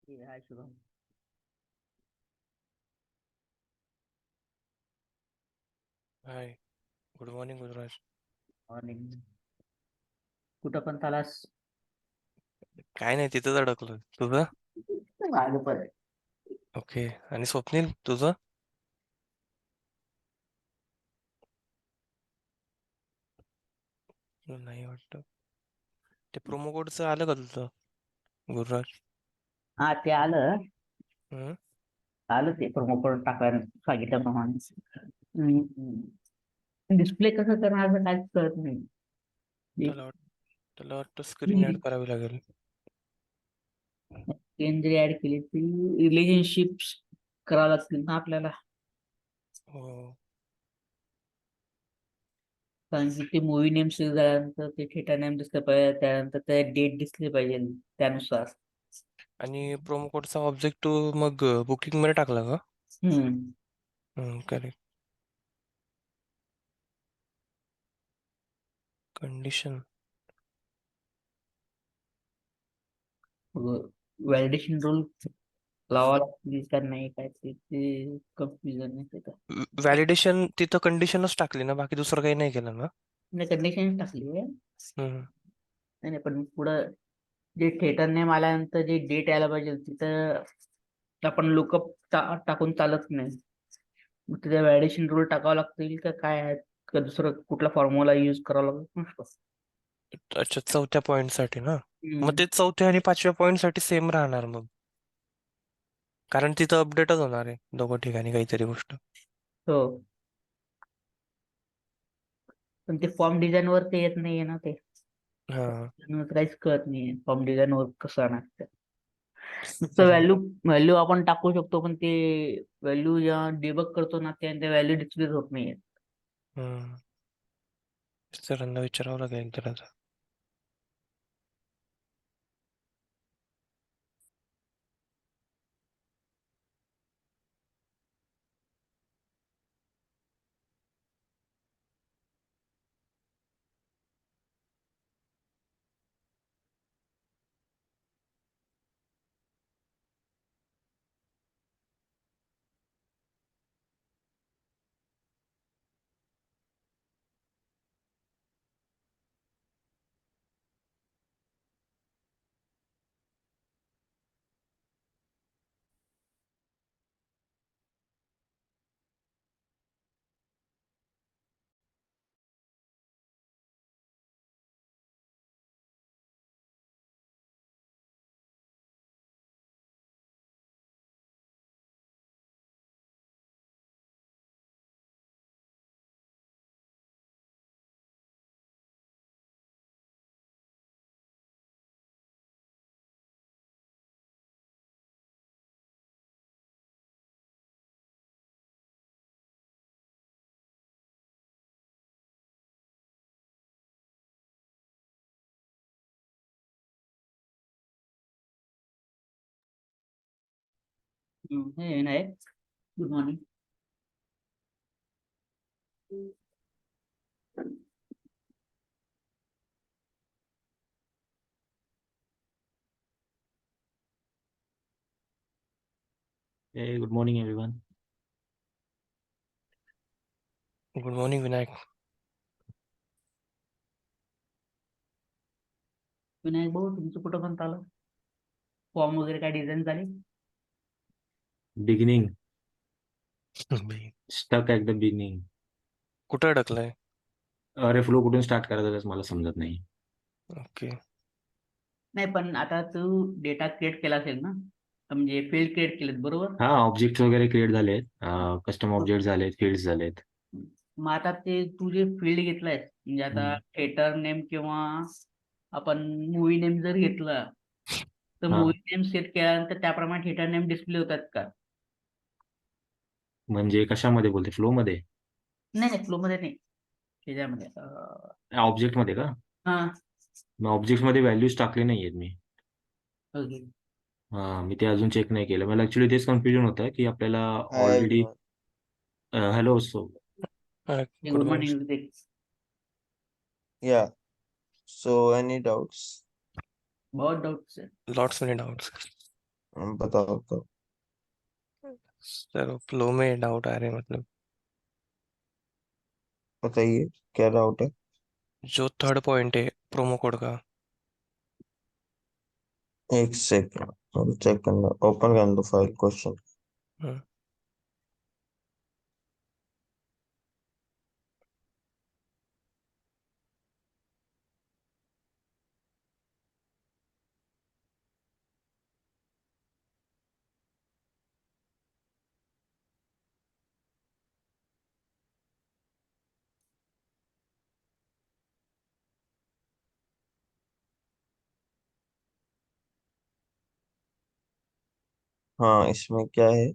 हाय Shubham. Hi. Good morning Gururaj. Morning. कुठं पण चालास? काय नाही, तिथंच अडकलोय. तुझं? माझं पण. ओके. आणि स्वप्नील तुझं? नाही वाटतं. ते प्रोमो कोडचं आलं का तुझं गुरुराज? हा, ते आलं. हम्म. आलं ते प्रोमो कोड टाकायला सांगितल्याप्रमाणे. डिस्प्ले कसं करणार असं काहीच कळत नाही. त्याला वाट त्याला वाटतं स्क्रीन ऍड करावी लागेल. जरी ऍड केली तरी रिलेशनशिप्स करावं लागतील ना आपल्याला. हो. कारण की ते मूवी नेम सिलेक्ट झाल्यानंतर ते थिएटर नेम दिसलं पाहिजे, त्यानंतर ते डेट दिसली पाहिजे त्यानुसार. आणि प्रोमो कोडचा ऑब्जेक्टिव्ह मग बुकिंग मध्ये टाकला का? हम्म. करेक्ट. कंडिशन. व्हॅलिडेशन रूल लावा लागतील का नाही, काय ते कन्फ्युजन आहे त्याचं. व्हॅलिडेशन तिथं कंडिशनच टाकली ना, बाकी दुसरं काही नाही केलं ना? नाही, कंडिशन टाकली आहे. हम्म. नाही नाही, पण पुढं जे थिएटर नेम आल्यानंतर जे डेट यायला पाहिजे तिथं आपण लुकअप टाकून चालत नाही. मग तिथे व्हॅलिडेशन रूल टाकावं लागतील का काय आहेत, का दुसरं कुठला फॉर्म्युला यूज करावा लागतो? अच्छा, चौथ्या पॉइंट साठी ना? मग हम्म. ते चौथ्या आणि पाचव्या पॉइंट साठी सेम राहणार मग, कारण तिथं अपडेटच होणार आहे दोघं ठिकाणी काहीतरी गोष्ट. हो, पण ते फॉर्म डिझाईन वर ते येत नाहीये ना ते. हा. त्यामुळे काहीच कळत नाहीये फॉर्म डिझाईन वर कसं आणायचं. नुसतं सर. व्हॅल्यू व्हॅल्यू आपण टाकू शकतो, पण ते व्हॅल्यू जेव्हा डिबग करतो ना ते व्हॅल्यू डिस्प्ले होत नाहीये. हम्म. सरांना विचारावं लागेल त्याला. हे नाही. Good morning. Hey, good morning, everyone. Good morning Vinayak. Vinayak भाऊ, तुमचं कुठं पण चालू फॉर्म वगैरे काय डिझाईन झाले? Beginning, by, stuck at the beginning. कुठं अडकलाय? अरे फ्लो कुठून स्टार्ट करायचा तेच मला समजत नाही. ओके. नाही, पण आता तू डेटा क्रिएट केला असेल ना, म्हणजे फील्ड क्रिएट केलेत बरोबर. हा, ऑब्जेक्ट्स वगैरे क्रिएट झालेत, कस्टम ऑब्जेक्ट झालेत, फील्ड्स झालेत. मग आता ते तू जे फील्ड घेतलाय, म्हणजे आता हम्म. थिएटर नेम किंवा आपण मूवी नेम जर घेतला, तर हा, मूवी नेम सेट केल्यानंतर त्याप्रमाणे थिएटर नेम डिस्प्ले होतात का? म्हणजे कशामध्ये बोलते, फ्लो मध्ये? नाही नाही, फ्लो मध्ये नाही, त्याच्यामध्ये ऑब्जेक्ट मध्ये का? हा. मग ऑब्जेक्ट मध्ये व्हॅल्यूज टाकले नाहीयेत मी. ओके. हा, मी ते अजून चेक नाही केलं. मला ऍक्च्युली तेच कन्फ्युजन होतं की आपल्याला Hi already. everyone. Hello. So good good morning. Morning. Yeah. So any doubts? बहुत डाउट्स है. Lots many doubts. बताओ तो। सर फ्लो में डाउट आ रहे हैं मतलब। बताइए क्या डाउट है। जो थर्ड पॉइंट है प्रोमो कोड का। एक सेकंड, और चेक करना, ओपन कर दो फाइल क्वेश्चन। हम्म, हाँ, इसमें क्या है।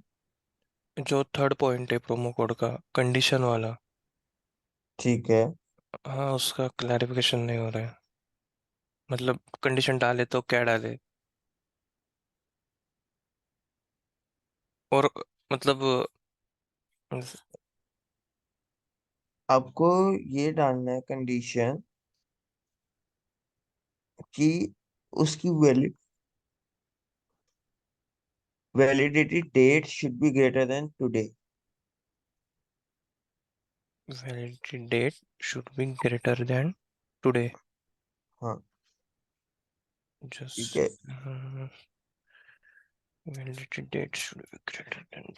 जो थर्ड पॉइंट है प्रोमो कोड का कंडीशन वाला। ठीक है। हाँ उसका क्लैरिफिकेशन नहीं हो रहा है। मतलब कंडीशन डाले तो क्या डाले। और मतलब आपको ये डालना है कंडीशन कि उसकी validity date should be greater than today. Validity date should be greater than today. हाँ। ठीक जस्ट है। Validity date should be greater than.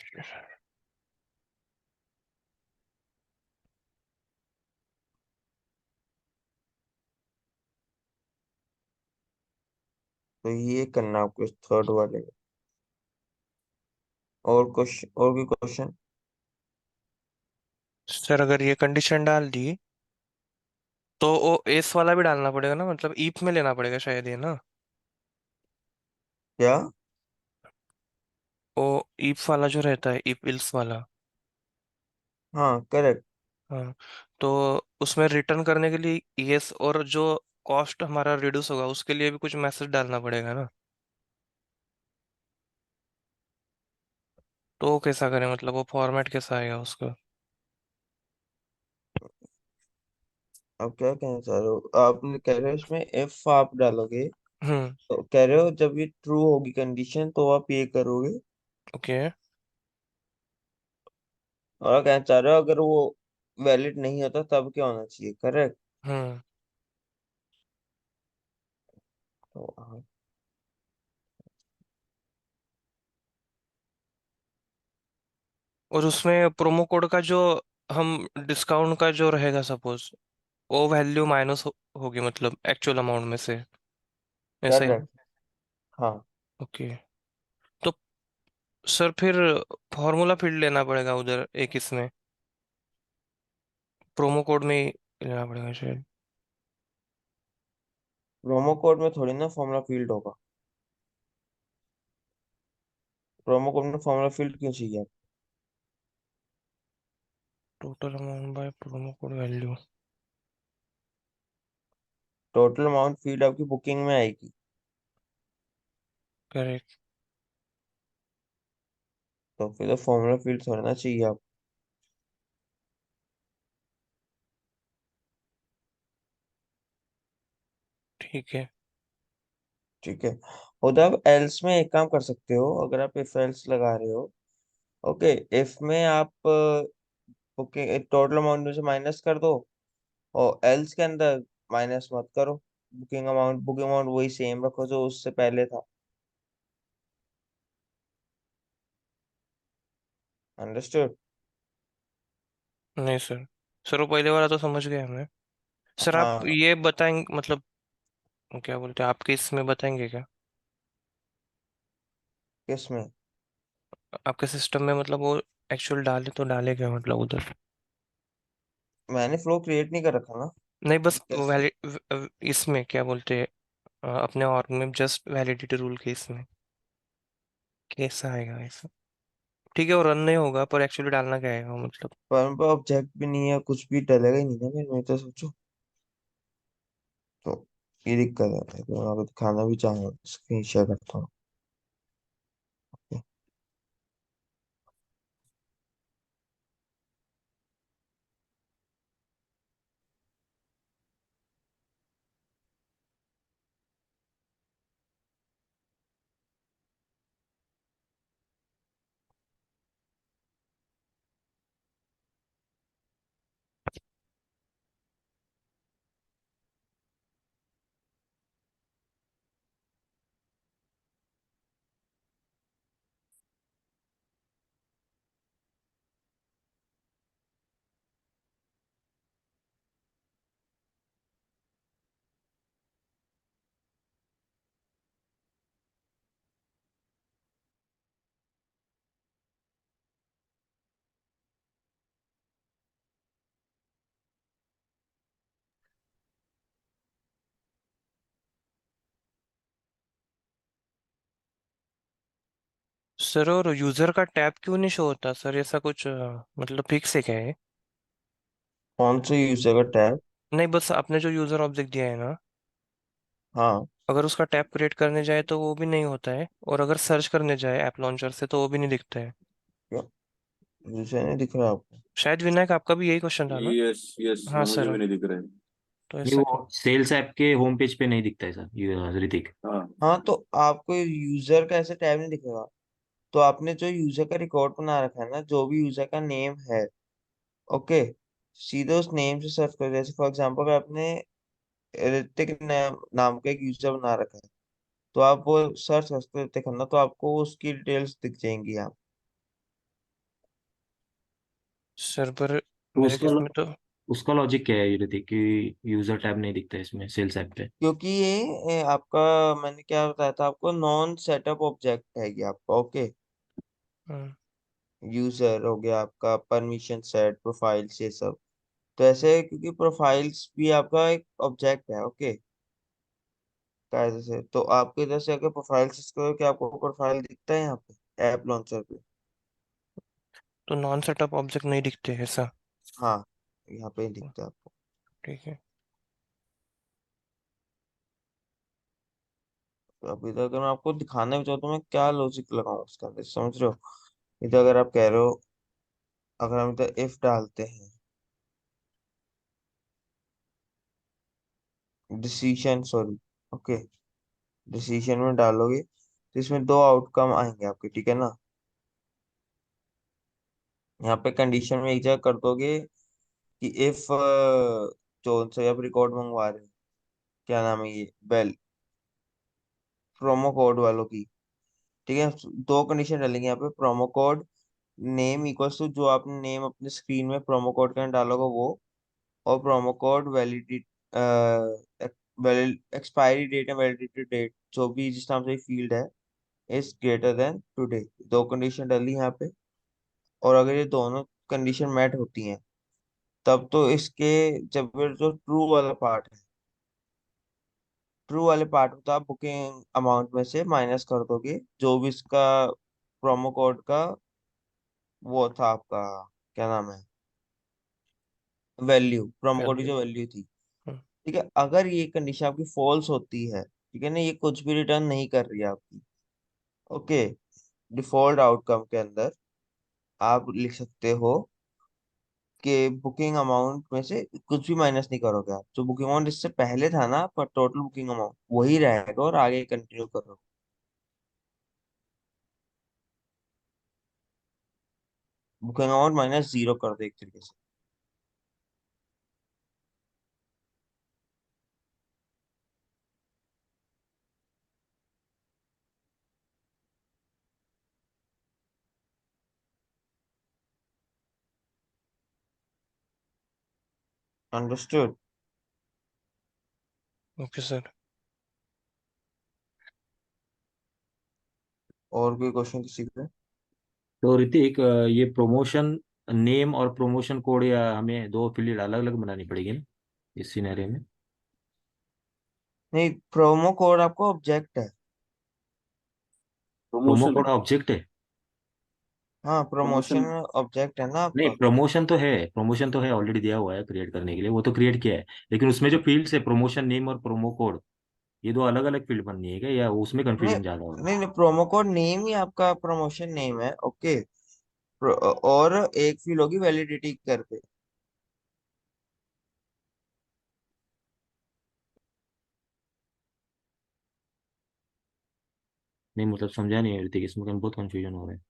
तो ये करना आपको इस थर्ड वाले में। और क्वेश्चन, और भी क्वेश्चन। सर अगर ये कंडीशन डाल दी तो वो एस वाला भी डालना पड़ेगा ना, मतलब ईफ में लेना पड़ेगा शायद ये ना। क्या। वो ईफ वाला जो रहता है ईफ इल्स वाला। हाँ, करेक्ट। हाँ तो उसमें रिटर्न करने के लिए यस, और जो कॉस्ट हमारा रिड्यूस होगा उसके लिए भी कुछ मैसेज डालना पड़ेगा ना। तो वो कैसा करें, मतलब वो फॉर्मेट कैसा आएगा उसका। अब क्या कहना चाह रहे हो, आपने कह रहे हो इसमें इफ आप डालोगे, हम्म। तो कह रहे हो जब ये ट्रू होगी कंडीशन तो आप ये करोगे। ओके। और कहना चाह रहे हो अगर वो वैलिड नहीं होता तब क्या होना चाहिए, करेक्ट। हम्म। तो हाँ। और उसमें प्रोमो कोड का जो हम डिस्काउंट का जो रहेगा सपोज, वो वैल्यू माइनस होगी मतलब एक्चुअल अमाउंट में से, ऐसा ही। करेक्ट। हाँ। ओके। तो सर फिर फॉर्मूला फील्ड लेना पड़ेगा उधर एक इसमें प्रोमो कोड में ही लेना पड़ेगा शायद। प्रोमो कोड में थोड़ी ना फॉर्मूला फील्ड होगा। प्रोमो कोड में फॉर्मूला फील्ड क्यों चाहिए। Total amount by promo code value. Total amount field आपकी बुकिंग में आएगी। करेक्ट। तो फिर तो फॉर्मूला फील्ड थोड़ा ना चाहिए आप। ठीक है। ठीक है। उधर आप एल्स में एक काम कर सकते हो, अगर आप इफ एल्स लगा रहे हो। ओके। इफ में आप बुकिंग टोटल अमाउंट में से माइनस कर दो, और एल्स के अंदर माइनस मत करो। बुकिंग अमाउंट वही सेम रखो जो उससे पहले था। अंडरस्टूड। नहीं सर, सर वो पहले वाला तो समझ गए हमें। सर आप हाँ। ये बताएंगे मतलब, क्या बोलते हैं आपके इसमें बताएंगे क्या। किसमें। आपके सिस्टम में मतलब वो एक्चुअल डाले तो डाले क्या मतलब उधर। मैंने फ्लो क्रिएट नहीं कर रखा ना। नहीं बस कैसे। वैलिड इसमें क्या बोलते हैं, अपने और में जस्ट वैलिडिटी रूल के इसमें कैसा आएगा ऐसा। ठीक है वो रन नहीं होगा पर एक्चुअली डालना क्या आएगा मतलब। पर ऑब्जेक्ट भी नहीं है, कुछ भी डलेगा ही नहीं ना, मैं तो सोचो। तो ये दिक्कत है, तो मैं आपको दिखाना भी चाहूंगा, स्क्रीन शेयर करता हूँ। सर और यूजर का टैब क्यों नहीं शो होता सर? ऐसा कुछ मतलब फिक्स है क्या है? कौन से यूजर का टैब? नहीं, बस आपने जो यूजर ऑब्जेक्ट दिया है ना, हाँ, अगर उसका टैब क्रिएट करने जाए तो वो भी नहीं होता है, और अगर सर्च करने जाए ऐप लॉन्चर से तो वो भी नहीं दिखता है। क्या यूजर नहीं दिख रहा आपको? शायद विनायक आपका भी यही क्वेश्चन था ना? यस यस, हाँ मुझे सर। भी नहीं दिख रहा है। तो नहीं, ऐसा क्यों? वो सेल्स ऐप के होम पेज पे नहीं दिखता है सर, ये ऋतिक। हाँ। हाँ, तो आपको यूजर का ऐसे टैब नहीं दिखेगा। तो आपने जो यूजर का रिकॉर्ड बना रखा है ना, जो भी यूजर का नेम है, ओके, सीधे उस नेम से सर्च करो। जैसे फॉर एग्जांपल अगर आपने ऋतिक नाम का एक यूजर बना रखा है, तो आप वो सर्च कर सकते हो ऋतिक खन्ना, तो आपको उसकी डिटेल्स दिख जाएंगी यहाँ। सर पर तो मेरे केस में तो उसका लॉजिक क्या है ये ऋतिक कि यूजर टैब नहीं दिखता है इसमें सेल्स ऐप पे? क्योंकि ये आपका, मैंने क्या बताया था आपको, नॉन सेटअप ऑब्जेक्ट है ये आपका, ओके। हम्म, यूजर हो गया आपका, परमिशन सेट, प्रोफाइल्स, ये सब। तो ऐसे क्योंकि प्रोफाइल्स भी आपका एक ऑब्जेक्ट है, ओके, कायदे से। तो आपके इधर से अगर प्रोफाइल सर्च करो, क्या आपको प्रोफाइल दिखता है यहाँ पे ऐप लॉन्चर पे? तो नॉन सेटअप ऑब्जेक्ट नहीं दिखते ऐसा? हाँ, यहाँ पे ही दिखता है आपको। ठीक है। तो अब इधर अगर मैं आपको दिखाना भी चाहूँ तो मैं क्या लॉजिक लगाऊं उसके अंदर, समझ रहे हो? इधर अगर आप कह रहे हो, अगर हम इधर इफ डालते हैं, डिसीजन, सॉरी, ओके, डिसीजन में डालोगे तो इसमें दो आउटकम आएंगे आपके, ठीक है ना? यहाँ पे कंडीशन में एक जगह कर दोगे कि इफ, जो से आप रिकॉर्ड मंगवा रहे हो, क्या नाम है ये, बेल, प्रोमो कोड वालों की, ठीक है। दो कंडीशन डालेंगे यहाँ पे, promo code name equals to जो आपने नेम अपने स्क्रीन में प्रोमो कोड के अंदर डालोगे वो, और promo code validity, expiry date and validity date, जो भी जिस नाम से फील्ड है, इज ग्रेटर देन टुडे। दो कंडीशन डाली यहाँ पे। और अगर ये दोनों कंडीशन मैट होती हैं, तब तो इसके, जब ये जो ट्रू वाला पार्ट है, ट्रू वाले पार्ट में तो आप बुकिंग अमाउंट में से माइनस कर दोगे जो भी इसका प्रोमो कोड का वो था आपका, क्या नाम है, वैल्यू, प्रोमो कोड की वैल्यू। जो वैल्यू थी। ठीक है, अगर ये कंडीशन आपकी फॉल्स होती है, ठीक है ना, ये कुछ भी रिटर्न नहीं कर रही है आपकी, ओके, डिफॉल्ट आउटकम के अंदर आप लिख सकते हो कि बुकिंग अमाउंट में से कुछ भी माइनस नहीं करोगे आप, जो बुकिंग अमाउंट इससे पहले था ना, पर टोटल बुकिंग अमाउंट वही रहेगा और आगे कंटिन्यू करो। बुकिंग अमाउंट माइनस जीरो कर दो एक तरीके से। अंडरस्टूड? Okay sir. और कोई क्वेश्चन किसी पे? तो ऋतिक, ये प्रमोशन नेम और प्रमोशन कोड, या हमें दो फील्ड अलग अलग बनानी पड़ेगी ना इस सिनेरियो में? नहीं, प्रोमो कोड आपको ऑब्जेक्ट है। प्रोमो प्रमोशन है। कोड ऑब्जेक्ट है? हाँ, प्रमोशन प्रमोशन। ऑब्जेक्ट है ना नहीं, आपका। प्रमोशन तो है, ऑलरेडी दिया हुआ है क्रिएट करने के लिए, वो तो क्रिएट किया है। लेकिन उसमें जो फील्ड्स है, प्रमोशन नेम और प्रोमो कोड, ये दो अलग अलग फील्ड बननी है क्या, या उसमें नहीं कंफ्यूजन ज्यादा होगा? नहीं नहीं, प्रोमो कोड नेम ही आपका प्रमोशन नेम है, ओके। और एक फील्ड होगी वैलिडिटी करके। नहीं मतलब समझा नहीं है ऋतिक, इसमें बहुत कंफ्यूजन हो रहा है।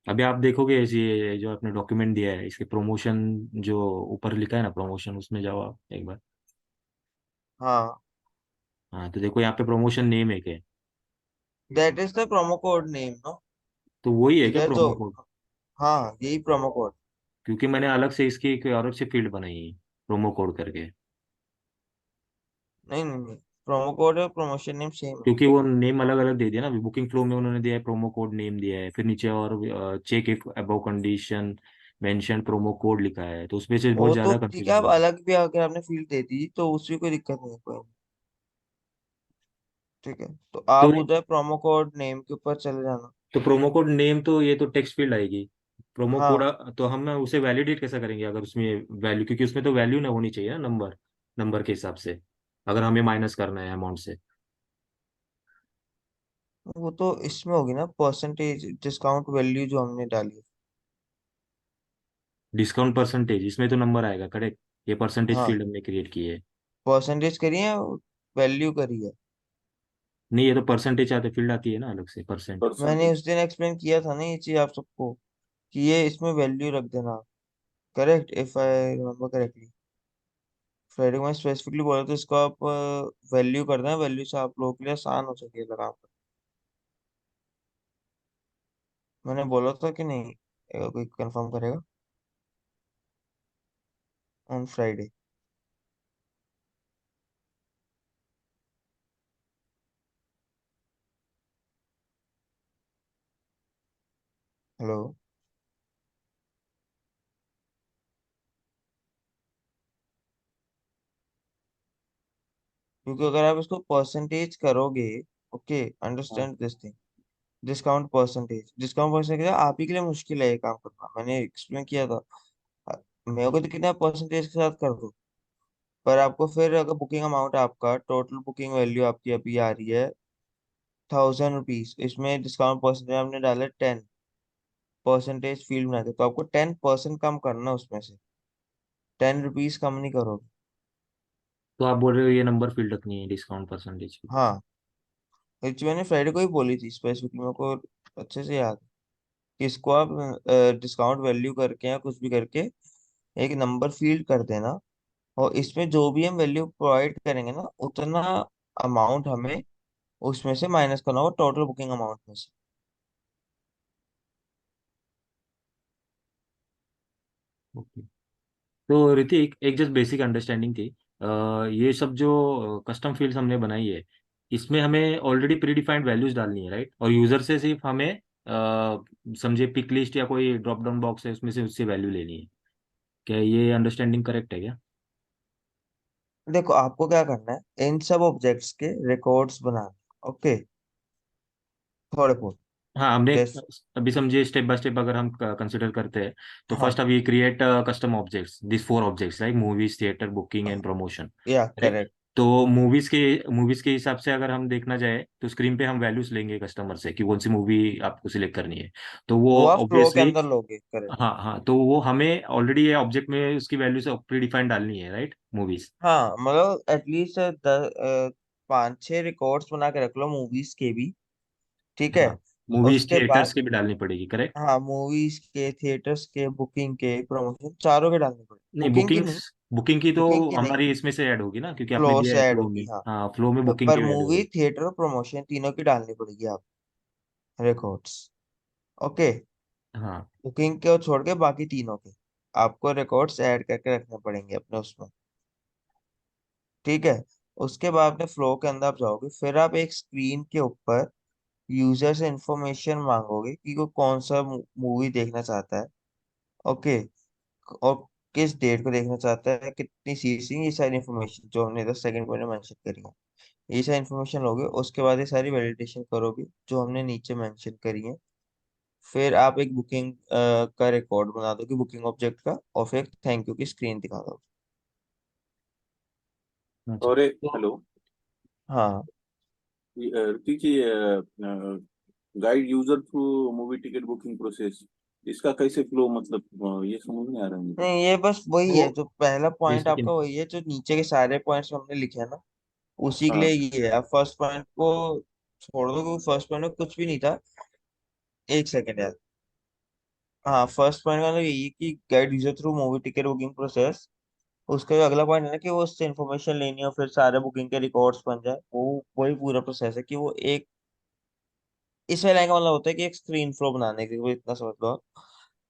अभी आप देखोगे ये जो आपने डॉक्यूमेंट दिया है, इसके प्रमोशन जो ऊपर लिखा है ना प्रमोशन, उसमें जाओ आप एक बार। हाँ, हाँ, तो देखो यहाँ पे प्रमोशन नेम है क्या? That is the promo code name, no? तो वही है ठीक क्या है, जो, प्रोमो कोड? हाँ, यही प्रोमो कोड। क्योंकि मैंने अलग से इसकी एक अलग से फील्ड बनाई है प्रोमो कोड करके। नहीं नहीं नहीं, प्रोमो कोड और प्रमोशन नेम सेम है। क्योंकि वो नेम अलग अलग दे दिया ना, अभी बुकिंग फ्लो में उन्होंने दिया है प्रोमो कोड नेम दिया है, फिर नीचे और check if above condition mention promo code लिखा है, तो उसमें से बहुत वो तो ज्यादा ठीक है, कंफ्यूजन आप हो रहा है। अलग भी अगर आपने फील्ड दे दी तो उसमें कोई दिक्कत नहीं है, कोई नहीं। ठीक है, तो तो आप उधर प्रोमो कोड नेम के ऊपर चले जाना। प्रोमो कोड नेम तो ये तो टेक्स्ट फील्ड आएगी। प्रोमो कोड हाँ, तो हम ना उसे वैलिडेट कैसे करेंगे अगर उसमें वैल्यू, क्योंकि उसमें तो वैल्यू ना होनी चाहिए ना, नंबर नंबर के हिसाब से, अगर हमें माइनस करना है अमाउंट से। वो तो इसमें होगी ना, परसेंटेज डिस्काउंट वैल्यू जो हमने डाली है। डिस्काउंट परसेंटेज इसमें तो नंबर आएगा, करेक्ट। ये परसेंटेज हाँ, फील्ड हमने क्रिएट की है। परसेंटेज करी है, वैल्यू करी है। नहीं, ये तो परसेंटेज आते फील्ड आती है ना अलग से, परसेंट। मैंने परसेंटेज। उस दिन एक्सप्लेन किया था ना ये चीज आप सबको, कि ये इसमें वैल्यू रख देना। Correct, if I remember correctly. Friday को मैं स्पेसिफिकली बोला था इसको आप वैल्यू कर देना, वैल्यू से आप लोगों के लिए आसान हो सके लगा। मैंने बोला था कि नहीं? कोई कंफर्म करेगा ऑन फ्राइडे? हेलो? क्योंकि अगर आप इसको परसेंटेज करोगे, ओके, हाँ। Understand this thing. Discount percentage आप ही के लिए मुश्किल है ये काम करना, मैंने एक्सप्लेन किया था। मेरे को तो कितना परसेंटेज के साथ कर दो, पर आपको फिर अगर बुकिंग अमाउंट आपका टोटल बुकिंग वैल्यू आपकी अभी आ रही है 1000 रुपीज, इसमें डिस्काउंट परसेंटेज आपने डाला 10 परसेंटेज फील्ड में आके, तो आपको 10% कम करना है उसमें से, 10 रुपीज कम नहीं करोगे। तो आप बोल रहे हो ये नंबर फील्ड रखनी है डिस्काउंट परसेंटेज की। हाँ, ये चीज़ मैंने फ्राइडे को ही बोली थी स्पेसिफिकली, मेरे को अच्छे से याद है कि इसको आप डिस्काउंट वैल्यू करके या कुछ भी करके एक नंबर फील्ड कर देना, और इसमें जो भी हम वैल्यू प्रोवाइड करेंगे ना, उतना अमाउंट हमें उसमें से माइनस करना होगा टोटल बुकिंग अमाउंट में से। ओके। तो ऋतिक, एक जस्ट बेसिक अंडरस्टैंडिंग थी। ये सब जो कस्टम फील्ड्स हमने बनाई है, इसमें हमें ऑलरेडी प्री डिफाइंड वैल्यूज डालनी है, राइट? और यूजर से सिर्फ हमें समझे पिक लिस्ट या कोई ड्रॉप डाउन बॉक्स है उसमें से उससे वैल्यू लेनी है। क्या ये अंडरस्टैंडिंग करेक्ट है क्या? देखो, आपको क्या करना है, इन सब ऑब्जेक्ट्स के रिकॉर्ड्स बनाने, ओके, थोड़े बहुत। हाँ, हमने जैसे, अभी समझिए स्टेप बाय स्टेप अगर हम कंसिडर करते हैं, तो फर्स्ट हाँ, अब ये create custom objects, this 4 objects like movies, theatre, booking and promotion. या करेक्ट। करेक्ट। तो मूवीज के हिसाब से अगर हम देखना जाए तो स्क्रीन पे हम वैल्यूज लेंगे कस्टमर से कि कौन सी मूवी आपको सिलेक्ट करनी है। तो वो वो आप फ्लो के ऑब्वियसली, अंदर लोगे, करेक्ट। हाँ हाँ, तो वो हमें ऑलरेडी ये ऑब्जेक्ट में उसकी वैल्यू से प्री डिफाइंड डालनी है, राइट? मूवीज। हाँ, मतलब एटलीस्ट 5-6 रिकॉर्ड्स बना के रख लो मूवीज के भी, ठीक है। हाँ, मूवीज उसके थिएटर्स बाद, की भी डालनी पड़ेगी, करेक्ट। हाँ, मूवीज के, थिएटर्स के, बुकिंग के, प्रमोशन, चारों के डालने पड़े। नहीं, बुकिंग की बुकिंग्स, नहीं, बुकिंग की तो बुकिंग की नहीं, हमारी इसमें से ऐड होगी ना, क्योंकि आपने फ्लो दिया से है ऐड फ्लो होगी, में। हाँ। हाँ, फ्लो में बुकिंग पर की ऐड मूवी, होगी। थिएटर और प्रमोशन तीनों की डालनी पड़ेगी आप, रिकॉर्ड्स, ओके। हाँ। बुकिंग के और छोड़ के बाकी तीनों के आपको रिकॉर्ड्स ऐड करके रखने पड़ेंगे अपने उसमें, ठीक है। उसके बाद अपने फ्लो के अंदर आप जाओगे, फिर आप एक स्क्रीन के ऊपर यूजर से इंफॉर्मेशन मांगोगे कि वो कौन सा मूवी देखना चाहता है, ओके, और किस डेट को देखना चाहता है, कितनी सीसी, ये सारी इन्फॉर्मेशन जो हमने 10 सेकंड पहले मेंशन करी है, ये सारी इन्फॉर्मेशन लोगे। उसके बाद ये सारी वैलिडेशन करोगे जो हमने नीचे मेंशन करी है। फिर आप एक बुकिंग का रिकॉर्ड बना दोगे बुकिंग ऑब्जेक्ट का, और फिर थैंक यू की स्क्रीन दिखा दोगे। अच्छा। और तो हेलो, हाँ, Hrithik ji, guide user through movie ticket booking process, इसका कैसे फ्लो, मतलब ये समझ नहीं आ रहा है मुझे। नहीं, ये बस वही वो है, जो पहला पॉइंट बेसिक। आपका वही है, जो नीचे के सारे पॉइंट्स हमने लिखे हैं ना, उसी के लिए हाँ। ये है। आप फर्स्ट पॉइंट को छोड़ दो, क्योंकि फर्स्ट पॉइंट में कुछ भी नहीं था। एक सेकेंड यार। हाँ, फर्स्ट पॉइंट का मतलब यही है कि guide user through movie ticket booking process. उसका जो अगला पॉइंट है ना, कि वो उससे इन्फॉर्मेशन लेनी है, फिर सारे बुकिंग के रिकॉर्ड्स बन जाए, वो वही पूरा प्रोसेस है कि वो एक, इसमें लाइन का मतलब होता है कि एक स्क्रीन फ्लो बनाने के लिए, वो इतना समझ लो आप,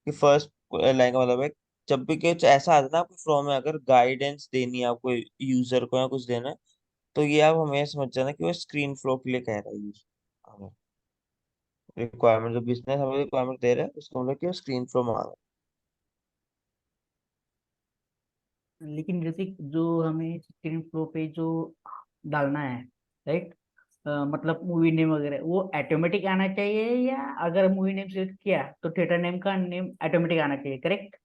कि फर्स्ट लाइन का मतलब है, जब भी कुछ ऐसा आता है ना आपके फ्लो में, अगर गाइडेंस देनी है आपको यूजर को या कुछ देना है, तो ये आप हमें समझ जाना कि वो स्क्रीन फ्लो के लिए कह रहा है यूजर। रिक्वायरमेंट जो बिजनेस हमें रिक्वायरमेंट दे रहा है, उसको मतलब कि वो स्क्रीन फ्लो मांग लेकिन जैसे जो हमें स्क्रीन फ्लो पे जो डालना है, राइट, मतलब मूवी नेम वगैरह वो ऑटोमेटिक आना चाहिए, या अगर मूवी नेम सेलेक्ट किया तो थिएटर नेम का नेम ऑटोमेटिक आना चाहिए, करेक्ट?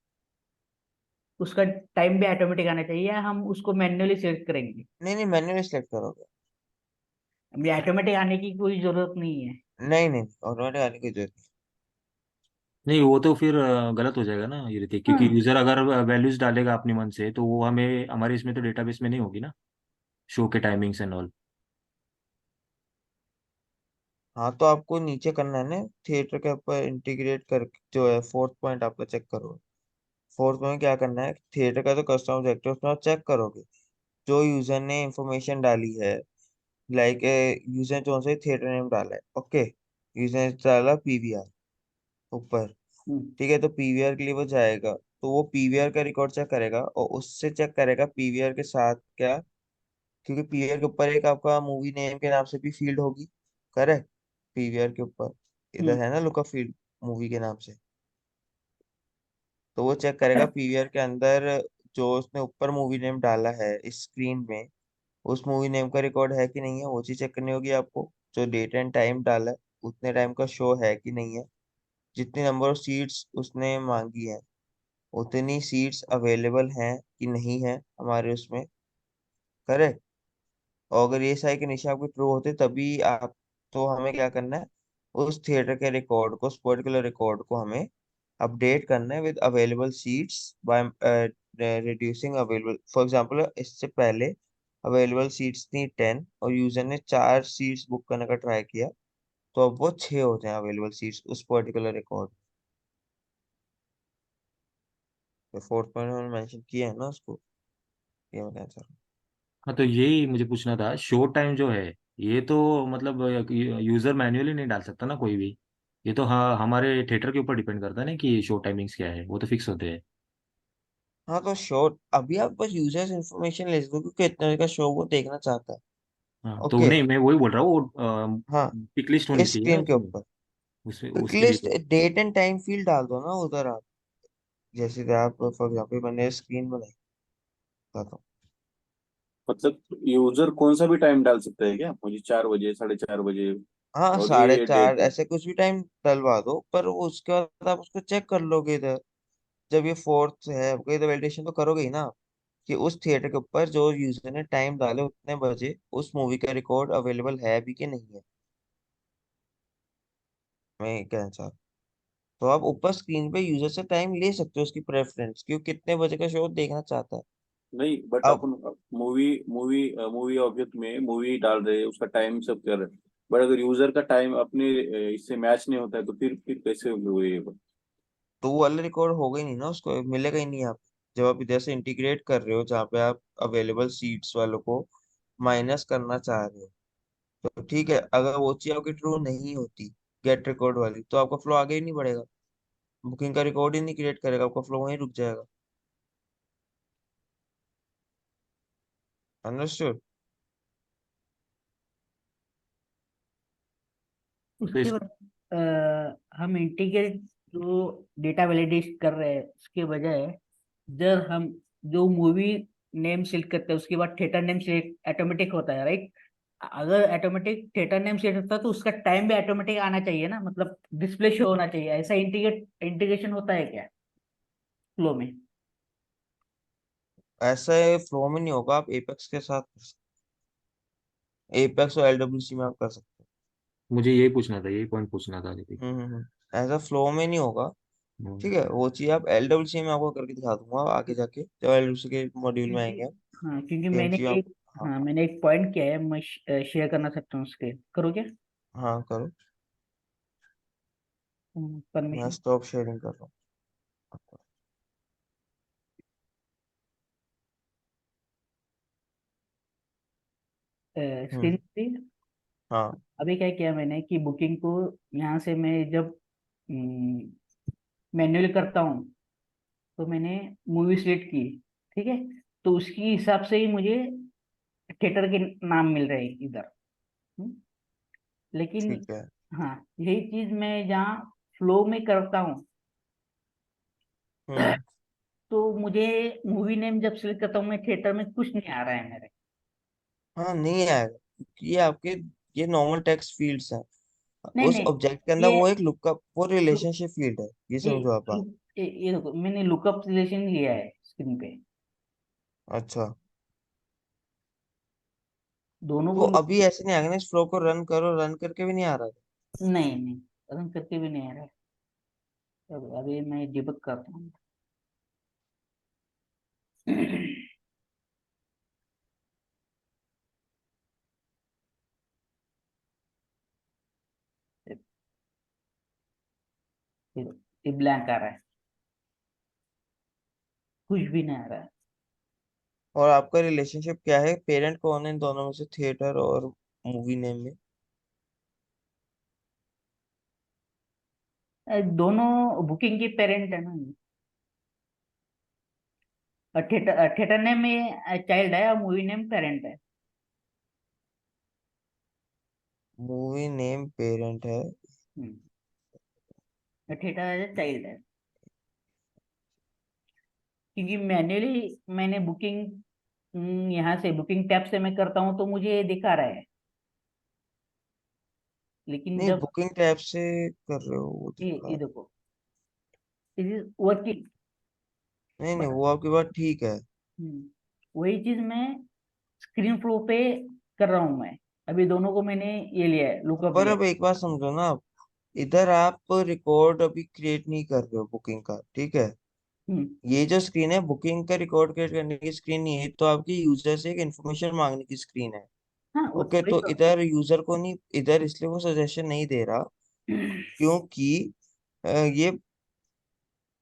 उसका टाइम भी ऑटोमेटिक आना चाहिए, या हम उसको मैन्युअली सेलेक्ट करेंगे? नहीं नहीं, मैन्युअली सिलेक्ट करोगे। अभी ऑटोमेटिक आने की कोई जरूरत नहीं है। नहीं नहीं, ऑटोमेटिक आने की जरूरत नहीं, वो तो फिर गलत हो जाएगा ना ये ऋतिक, क्योंकि हाँ। यूजर अगर वैल्यूज डालेगा अपने मन से तो वो हमें हमारे इसमें तो डेटाबेस में नहीं होगी ना, शो के टाइमिंग्स एंड ऑल। हाँ, तो आपको नीचे करना है ना, थिएटर के ऊपर इंटीग्रेट कर, जो है फोर्थ पॉइंट आपका चेक करो। फोर्थ पॉइंट क्या करना है, थिएटर का तो कस्टमर ऑब्जेक्टिव उसमें आप चेक करोगे जो यूजर ने इंफॉर्मेशन डाली है। लाइक यूजर जो से थिएटर नेम डाला है, ओके, यूजर ने डाला पीवीआर ऊपर। हम्म। ठीक है, तो पीवीआर के लिए वो जाएगा, तो वो पीवीआर का रिकॉर्ड चेक करेगा और उससे चेक करेगा पीवीआर के साथ क्या, क्योंकि पीवीआर के ऊपर एक आपका मूवी नेम के नाम से भी फील्ड होगी, करेक्ट? पीवीआर के ऊपर इधर हम्म। है ना लुकअप फील्ड मूवी के नाम से। तो वो चेक करेगा पीवीआर के अंदर जो उसने ऊपर मूवी नेम डाला है इस स्क्रीन में, उस मूवी नेम का रिकॉर्ड है कि नहीं है, वो चीज चेक करनी होगी आपको। जो डेट एंड टाइम डाला है उतने टाइम का शो है कि नहीं है, जितनी नंबर ऑफ सीट्स उसने मांगी है उतनी सीट्स अवेलेबल हैं कि नहीं है हमारे उसमें, करेक्ट? और अगर ये सारी कंडीशन आपकी ट्रू होते तभी आप, तो हमें क्या करना है, उस थिएटर के रिकॉर्ड को, उस पर्टिकुलर रिकॉर्ड को हमें अपडेट करना है with available seats by reducing available. For example इससे पहले अवेलेबल सीट्स थी 10 और यूजर ने 4 सीट्स बुक करने का ट्राई किया, तो अब वो 6 हो जाए अवेलेबल सीट्स उस पर्टिकुलर रिकॉर्ड। तो फोर्थ पॉइंट में मेंशन किया है ना उसको, ये मैं कहना चाह रहा हाँ, तो यही मुझे पूछना था, शो टाइम जो है ये तो मतलब यूजर मैन्युअली नहीं डाल सकता ना कोई भी। ये तो हाँ हमारे थिएटर के ऊपर डिपेंड करता है ना कि शो टाइमिंग्स क्या है, वो तो फिक्स होते हैं। हूँ। हाँ, तो शो अभी आप बस यूजर्स इन्फॉर्मेशन ले दो क्योंकि इतना का शो वो देखना चाहता है। हाँ, तो ओके। नहीं, मैं वही बोल रहा हूँ, वो हाँ, पिक लिस्ट होनी इस चाहिए ना स्क्रीन के उसमें, ऊपर उसमें क्विक उसके लिए लिस्ट तो। डेट एंड टाइम फील्ड डाल दो ना उधर आप। जैसे कि आप फॉर एग्जांपल मैंने स्क्रीन बनाई, बताता हूँ। मतलब यूजर कौन सा भी टाइम डाल सकता है क्या? मुझे 4 बजे, 4:30 बजे, हाँ, और साढ़े ये चार डेट है? ऐसे कुछ भी टाइम डलवा दो, पर वो उसके बाद आप उसको चेक कर लोगे इधर। जब ये फोर्थ है आपको, ये तो वैलिडेशन तो करोगे ही ना कि उस थिएटर के ऊपर जो यूजर ने टाइम डाले उतने बजे उस मूवी का रिकॉर्ड अवेलेबल है भी कि नहीं है। मैं ये कहना चाह रहा हूँ। तो आप ऊपर स्क्रीन पे यूजर से टाइम ले सकते हो, उसकी प्रेफरेंस क्यों, कितने बजे का शो देखना चाहता है। नहीं, बट अब अपन मूवी मूवी मूवी ऑब्जेक्ट में मूवी डाल रहे हैं, उसका टाइम सब कर रहे हैं, बट अगर यूजर का टाइम अपने इससे मैच नहीं होता है तो फिर कैसे हुए ये? तो वो वाला रिकॉर्ड होगा ही नहीं ना, उसको मिलेगा ही नहीं। आप जब आप इधर से इंटीग्रेट कर रहे हो जहाँ पे आप अवेलेबल सीट्स वालों को माइनस करना चाह रहे हो, तो ठीक है, अगर वो चीज आपकी ट्रू नहीं होती गेट रिकॉर्ड वाली, तो आपका फ्लो आगे ही नहीं बढ़ेगा, बुकिंग का रिकॉर्ड ही नहीं क्रिएट करेगा, आपका फ्लो वहीं रुक जाएगा। अंडरस्टूड? तो उसके इस बाद हम इंटीग्रेट जो डेटा वैलिडेट कर रहे हैं उसके बजाय, जब हम जो मूवी नेम सिलेक्ट करते हैं उसके बाद थिएटर नेम सिलेक्ट ऑटोमेटिक होता है, राइट? अगर ऑटोमेटिक थिएटर नेम सिलेक्ट होता है तो उसका टाइम भी ऑटोमेटिक आना चाहिए ना, मतलब डिस्प्ले शो होना चाहिए। ऐसा इंटीग्रेशन होता है क्या फ्लो में? ऐसा फ्लो में नहीं होगा, आप एपेक्स के साथ, एपेक्स और एलडब्ल्यूसी में आप कर सकते मुझे यही पूछना था, यही पॉइंट पूछना था ऋतिक। हो। ऐसा फ्लो में नहीं होगा। हम्म, ठीक है, वो चीज आप एलडब्ल्यूसी में आपको करके दिखा दूंगा आगे जाके जब एलडब्ल्यूसी के मॉड्यूल में क्योंकि आएंगे हम। हाँ, क्योंकि तो इन मैंने चीजों आप, एक, हाँ हाँ मैंने एक पॉइंट किया है, मैं शेयर करना सकता हूँ उसके, करो क्या? हाँ करो। मैं परमिशन। स्टॉप शेयरिंग कर रहा हूँ। स्क्रीन हम्म। पे हाँ अभी क्या किया मैंने कि बुकिंग को यहाँ से मैं जब मैन्युअली करता हूँ तो मैंने मूवी सिलेक्ट की, ठीक है? तो उसकी हिसाब से ही मुझे थिएटर के नाम मिल रहे हैं इधर। हम्म, लेकिन ठीक है। हाँ, यही चीज मैं जहाँ फ्लो में करता हूँ हम्म। तो मुझे मूवी नेम जब सिलेक्ट करता हूँ मैं, थिएटर में कुछ नहीं आ रहा है मेरे। हाँ, नहीं आएगा क्योंकि ये आपके ये नॉर्मल टेक्स्ट फील्ड्स हैं। नहीं उस नहीं, ऑब्जेक्ट के अंदर ये वो एक लुकअप, वो रिलेशनशिप फील्ड है, ये ये समझो आप बात। ये देखो, मैंने लुकअप रिलेशन लिया है स्क्रीन पे, अच्छा, दोनों तो को अभी ऐसे नहीं आएगा ना, इस फ्लो को रन करो, रन करके भी नहीं आ रहा है। नहीं नहीं, रन करके भी नहीं आ रहा है। अभी मैं डिबग करता हूँ। ये ब्लैंक आ रहा है, कुछ भी नहीं आ रहा है। और आपका रिलेशनशिप क्या है, पेरेंट कौन है इन दोनों में से, थिएटर और मूवी नेम में? दोनों बुकिंग के पेरेंट है ना। और थिएटर थिएटर नेम में चाइल्ड है और मूवी नेम पेरेंट है। मूवी नेम पेरेंट है। थिएटर एज चाइल्ड है, क्योंकि मैन्युअली मैंने बुकिंग यहाँ से बुकिंग टैब से मैं करता हूँ तो मुझे ये दिखा रहा है, लेकिन नहीं, जब बुकिंग टैब से कर रहे हो वो दिखा ये रहा देखो, इट इज वर्किंग, है। नहीं नहीं, बट वो आपकी बात ठीक है। वही चीज मैं स्क्रीन फ्लो पे कर रहा हूँ मैं। अभी दोनों को मैंने ये लिया है, लुकअप पर लिया अब एक बात समझो ना आप, इधर आप रिकॉर्ड अभी क्रिएट नहीं कर रहे हो बुकिंग का, ठीक है? है। ये जो स्क्रीन है बुकिंग का रिकॉर्ड क्रिएट करने की स्क्रीन नहीं है, तो आपकी यूजर से एक इन्फॉर्मेशन मांगने की स्क्रीन है। हाँ, ओके, वही तो तो। इधर यूजर को नहीं, इधर इसलिए वो सजेशन नहीं दे रहा, क्योंकि ये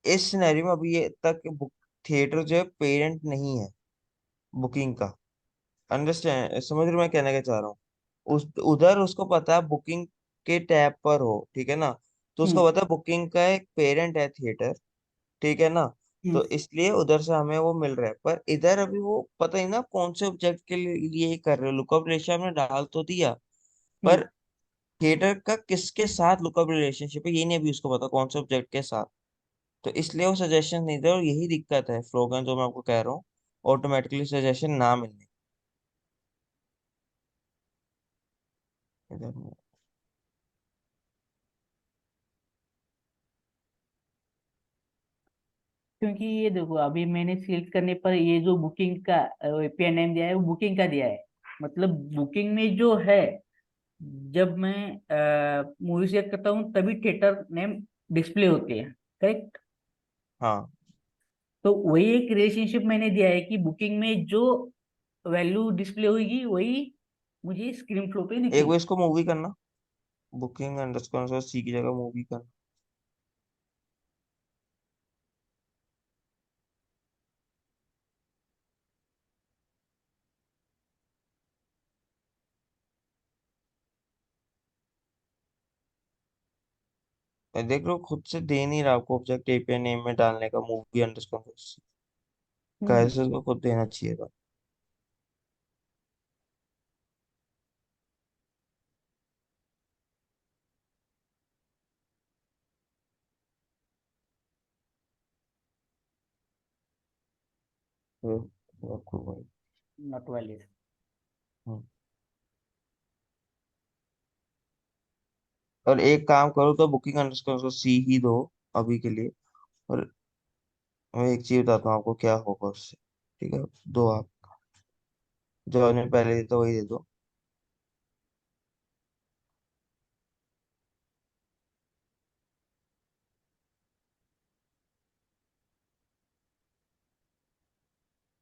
इस सिनेरियो में अभी ये तक बुक थिएटर जो है पेरेंट नहीं है बुकिंग का। अंडरस्टैंड, समझ रहे हो मैं कहना क्या चाह रहा हूँ? उस उधर उसको पता है बुकिंग के टैब पर हो, ठीक है ना, तो हम्म उसको पता है बुकिंग का एक पेरेंट है थिएटर, ठीक है ना, हम्म तो इसलिए उधर से हमें वो मिल रहा है। पर इधर अभी वो पता ही ना कौन से ऑब्जेक्ट के लिए ये कर रहे हो, लुकअप रिलेशन हमने डाल तो दिया, हम्म पर थिएटर का किसके साथ लुकअप रिलेशनशिप है ये नहीं अभी उसको पता, कौन से ऑब्जेक्ट के साथ। तो इसलिए वो सजेशन नहीं दे, और यही दिक्कत है फ्लोगन जो मैं आपको कह रहा हूँ, ऑटोमेटिकली सजेशन ना मिलने। इधर क्योंकि ये देखो, अभी मैंने सिलेक्ट करने पर ये जो बुकिंग का एपीआई नेम दिया है वो बुकिंग का दिया है। मतलब बुकिंग में जो है, जब मैं मूवी सेलेक्ट करता हूँ तभी थिएटर नेम डिस्प्ले होते हैं, करेक्ट। हाँ, तो वही एक रिलेशनशिप मैंने दिया है कि बुकिंग में जो वैल्यू डिस्प्ले होगी वही मुझे स्क्रीन फ्लो पे एक बार दिखेगी। इसको मूवी करना, बुकिंग अंडरस्कोर सी की जगह मूवी करना। मैं देख रहा हूँ खुद से दे नहीं रहा आपको ऑब्जेक्ट एपीआई नेम में डालने का, मूवी अंडरस्कोर सी, हम्म कैसे उसको खुद देना चाहिए था। रखो भाई। Not valid. हम्म। और एक काम करो तो बुकिंग अंडरस्कोर सी ही दो अभी के लिए। और मैं एक चीज बताता हूँ आपको क्या होगा उससे, ठीक है? दो आप, जो हमने पहले दिया था वही दे दो।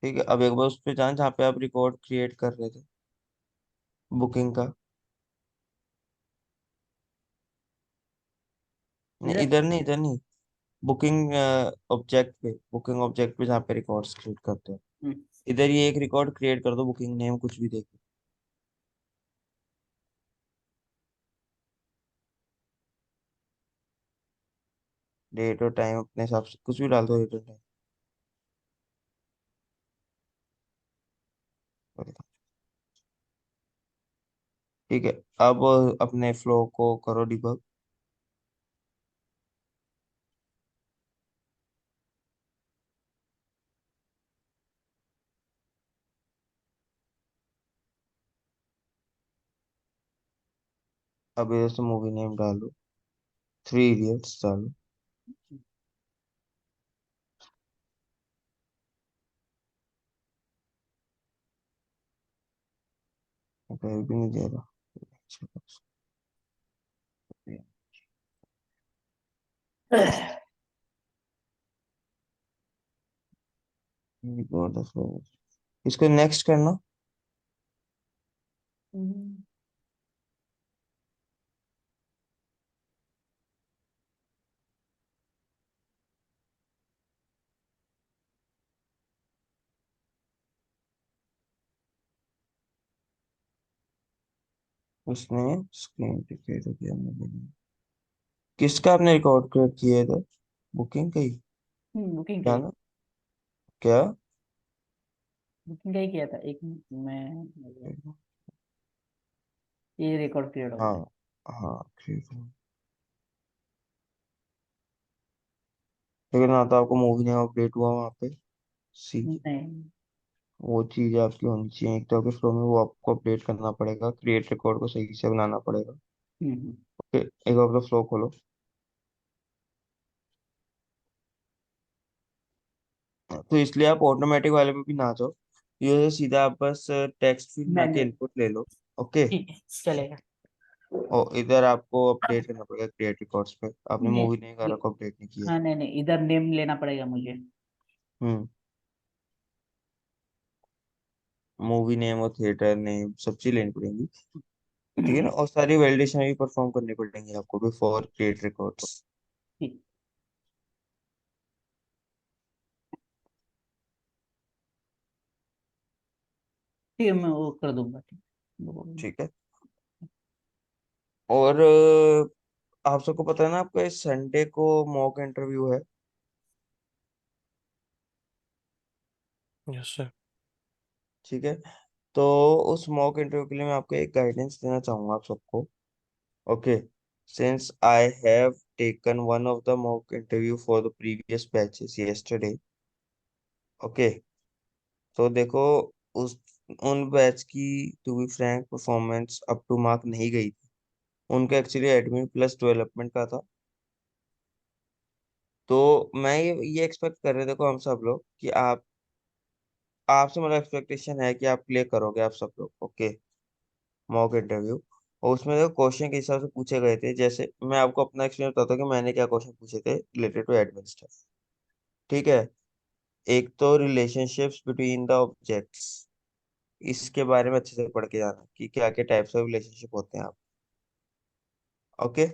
ठीक है, अब एक बार उस पे जाना जहाँ पे आप रिकॉर्ड क्रिएट कर रहे थे बुकिंग का। नहीं, इधर इधर नहीं, इधर नहीं, बुकिंग ऑब्जेक्ट पे, बुकिंग ऑब्जेक्ट पे जहाँ पे रिकॉर्ड्स क्रिएट करते हैं, हम्म, इधर ये एक रिकॉर्ड क्रिएट कर दो, बुकिंग नेम कुछ भी देके, डेट और टाइम अपने हिसाब से कुछ भी डाल दो, डेट और टाइम। ठीक है, अब अपने फ्लो को करो डिबग। अब इधर से मूवी नेम डालो, 3 इडियट्स डालो। कहीं भी नहीं दे रहा। अच्छा, इसको नेक्स्ट करना। उसने स्क्रीन टिकट हो गया मुझे। किसका आपने रिकॉर्ड क्रिएट किया है इधर? बुकिंग का ही? बुकिंग का क्या ही ना? क्या? बुकिंग का ही किया था। एक मिनट, मैं ये रिकॉर्ड पीरियड हो हाँ गया। हाँ, ठीक है। लेकिन ना तो आपको मूवी नेम अपडेट हुआ वहाँ पे, सी। नहीं। वो चीज आपकी होनी चाहिए, एक तो आपके फ्लो में वो आपको अपडेट करना पड़ेगा, क्रिएट रिकॉर्ड को सही से बनाना पड़ेगा। हम्म। ओके, एक बार अपना फ्लो खोलो। तो इसलिए आप ऑटोमेटिक वाले पे भी ना जाओ, ये सीधा आप बस टेक्स्ट फील्ड में आके मैनुअल। इनपुट ले लो। ओके। ठीक है, चलेगा। और इधर आपको अपडेट करना पड़ेगा क्रिएट रिकॉर्ड्स पे, आपने नहीं, मूवी नेम वगैरह को अपडेट नहीं किया है। हाँ, नहीं नहीं, इधर नेम लेना पड़ेगा मुझे। हम्म। मूवी नेम और थिएटर नेम सब चीज लेनी पड़ेंगी, ठीक है ना? और सारी वैलिडेशन भी परफॉर्म करनी पड़ेंगी आपको बिफोर क्रिएट रिकॉर्ड। ठीक। ठीक है, मैं वो कर दूंगा। ठीक। ठीक है। और आप सबको पता है ना, आपका इस संडे को मॉक इंटरव्यू है। Yes sir. ठीक है। तो उस मॉक इंटरव्यू के लिए मैं आपको एक गाइडेंस देना चाहूंगा आप सबको। Okay. Since I have taken one of the mock interview for the previous batches yesterday. Okay. तो देखो, उस उन बैच की to be frank performance up to mark नहीं गई थी। उनका एक्चुअली एडमिन प्लस डेवलपमेंट का था। तो मैं ये एक्सपेक्ट कर रहे थे, देखो हम सब लोग, कि आपसे मतलब एक्सपेक्टेशन है कि आप क्लियर करोगे आप सब लोग। ओके। मॉक इंटरव्यू, और उसमें जो क्वेश्चन के हिसाब से पूछे गए थे, जैसे मैं आपको अपना एक्सपीरियंस बताता हूँ कि मैंने क्या क्वेश्चन पूछे थे रिलेटेड टू एडमिन स्टफ। ठीक है। एक तो रिलेशनशिप्स बिटवीन द ऑब्जेक्ट्स, इसके बारे में अच्छे से पढ़ के जाना कि क्या क्या टाइप्स ऑफ रिलेशनशिप होते हैं आप। ओके।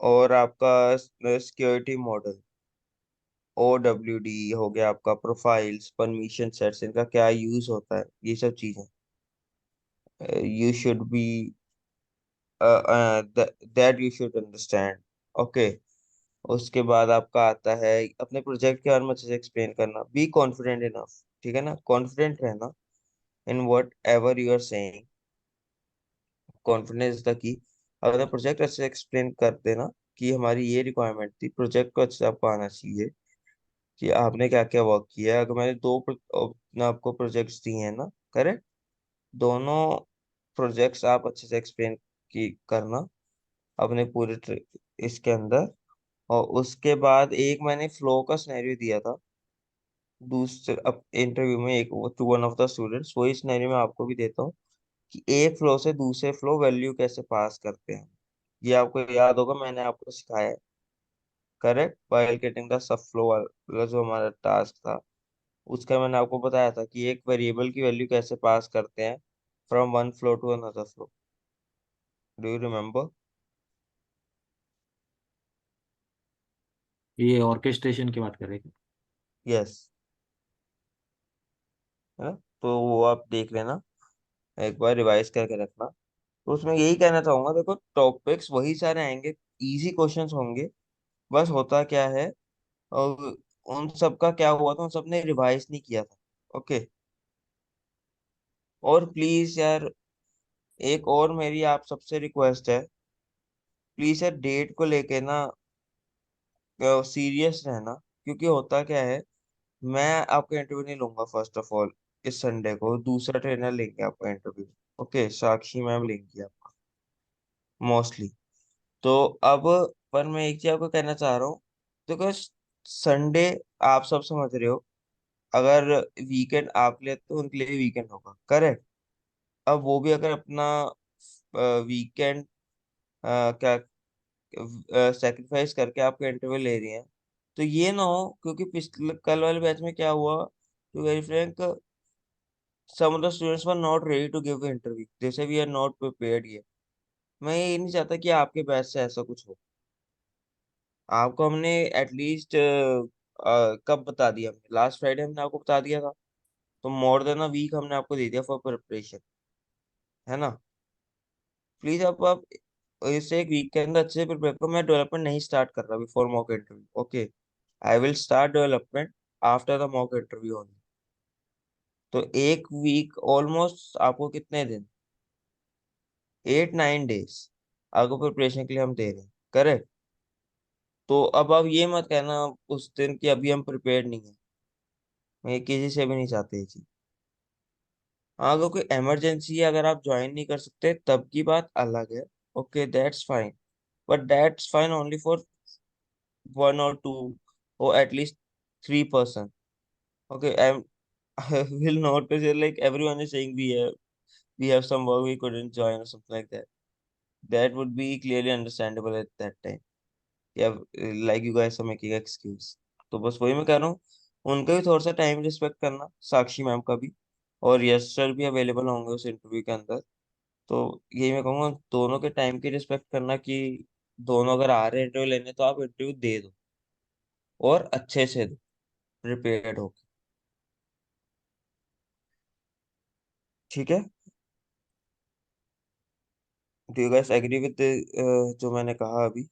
और आपका सिक्योरिटी मॉडल, OWD हो गया, आपका प्रोफाइल्स, परमिशन सेट्स, इनका क्या यूज होता है, ये सब चीजें you should be that you should understand. Okay. उसके बाद आपका आता है अपने प्रोजेक्ट के बारे में अच्छे से एक्सप्लेन करना, बी कॉन्फिडेंट इनफ। ठीक है ना, कॉन्फिडेंट रहना in whatever you are saying, confidence the key. अगर प्रोजेक्ट अच्छे से एक्सप्लेन कर देना कि हमारी ये रिक्वायरमेंट थी, प्रोजेक्ट को अच्छे से आपको आना चाहिए कि आपने क्या क्या वर्क किया है। अगर मैंने ना आपको प्रोजेक्ट्स दिए हैं ना, करेक्ट, दोनों प्रोजेक्ट्स आप अच्छे से एक्सप्लेन की करना अपने पूरे इसके अंदर। और उसके बाद एक मैंने फ्लो का सिनेरियो दिया था दूसरे अब इंटरव्यू में, एक to one of the students, वही सिनेरियो में आपको भी देता हूँ कि एक फ्लो से दूसरे फ्लो वैल्यू कैसे पास करते हैं। ये आपको याद होगा, मैंने आपको सिखाया है, correct, while getting the sub flow वाला जो हमारा टास्क था, उसका मैंने आपको बताया था कि एक वेरिएबल की वैल्यू कैसे पास करते हैं from one flow to another flow. Do you remember? ये ऑर्केस्ट्रेशन की बात कर रहे थे। यस। है ना? तो वो आप देख लेना, एक बार रिवाइज करके रखना। तो उसमें यही कहना चाहूंगा, देखो टॉपिक्स वही सारे आएंगे, इजी क्वेश्चंस होंगे। बस होता क्या है, और उन सब का क्या हुआ था, उन सब ने रिवाइज नहीं किया था। ओके। और प्लीज यार, एक और मेरी आप सबसे रिक्वेस्ट है, प्लीज यार डेट को लेके ना सीरियस रहना। क्योंकि होता क्या है, मैं आपका इंटरव्यू नहीं लूंगा फर्स्ट ऑफ ऑल, इस संडे को दूसरा ट्रेनर लेंगे आपका इंटरव्यू। ओके, साक्षी मैम लेंगी आपका। मोस्टली। तो अब पर मैं एक चीज आपको कहना चाह रहा हूँ, देखो संडे आप सब समझ रहे हो, अगर वीकेंड आप ले तो उनके लिए वीकेंड होगा, करेक्ट। अब वो भी अगर अपना वीकेंड क्या सेक्रीफाइस करके आपका इंटरव्यू ले रही हैं, तो ये ना हो, क्योंकि पिछले कल वाले बैच में क्या हुआ, to very frank, some of the students were not ready to give the interview, they say we are not prepared yet। मैं ये नहीं चाहता कि आपके बैच से ऐसा कुछ हो। आपको हमने एटलीस्ट कब बता दिया, हमने लास्ट फ्राइडे हमने आपको बता दिया था, तो मोर देन अ वीक हमने आपको दे दिया फॉर प्रिपरेशन, है ना। प्लीज आप इसे एक वीक के अंदर अच्छे से प्रिपेयर करो। मैं डेवलपमेंट नहीं स्टार्ट कर रहा before mock interview, okay. I will start development after the mock interview only. तो एक वीक ऑलमोस्ट आपको कितने दिन, 8-9 डेज आपको प्रिपरेशन के लिए हम दे रहे हैं, करेक्ट। तो अब आप ये मत कहना उस दिन कि अभी हम प्रिपेयर्ड नहीं है, मैं किसी से भी नहीं चाहते ये चीज। हाँ, अगर कोई इमरजेंसी है, अगर आप ज्वाइन नहीं कर सकते तब की बात अलग है, okay that's fine. But that's fine only for 1 or 2 or at least 3 person, okay। I will not say like everyone is saying we have some work we couldn't join or something like that, that would be clearly understandable at that time। या like you guys are making excuse। तो बस वही मैं कह रहा हूँ, उनका भी थोड़ा सा टाइम रिस्पेक्ट करना, साक्षी मैम का भी। और यस सर भी अवेलेबल होंगे उस इंटरव्यू के अंदर। तो यही मैं कहूँगा, दोनों के टाइम की रिस्पेक्ट करना, कि दोनों अगर आ रहे हैं इंटरव्यू लेने तो आप इंटरव्यू दे दो, और अच्छे से दो, प्रिपेयर्ड हो। ठीक है। Do you guys agree with जो मैंने कहा अभी?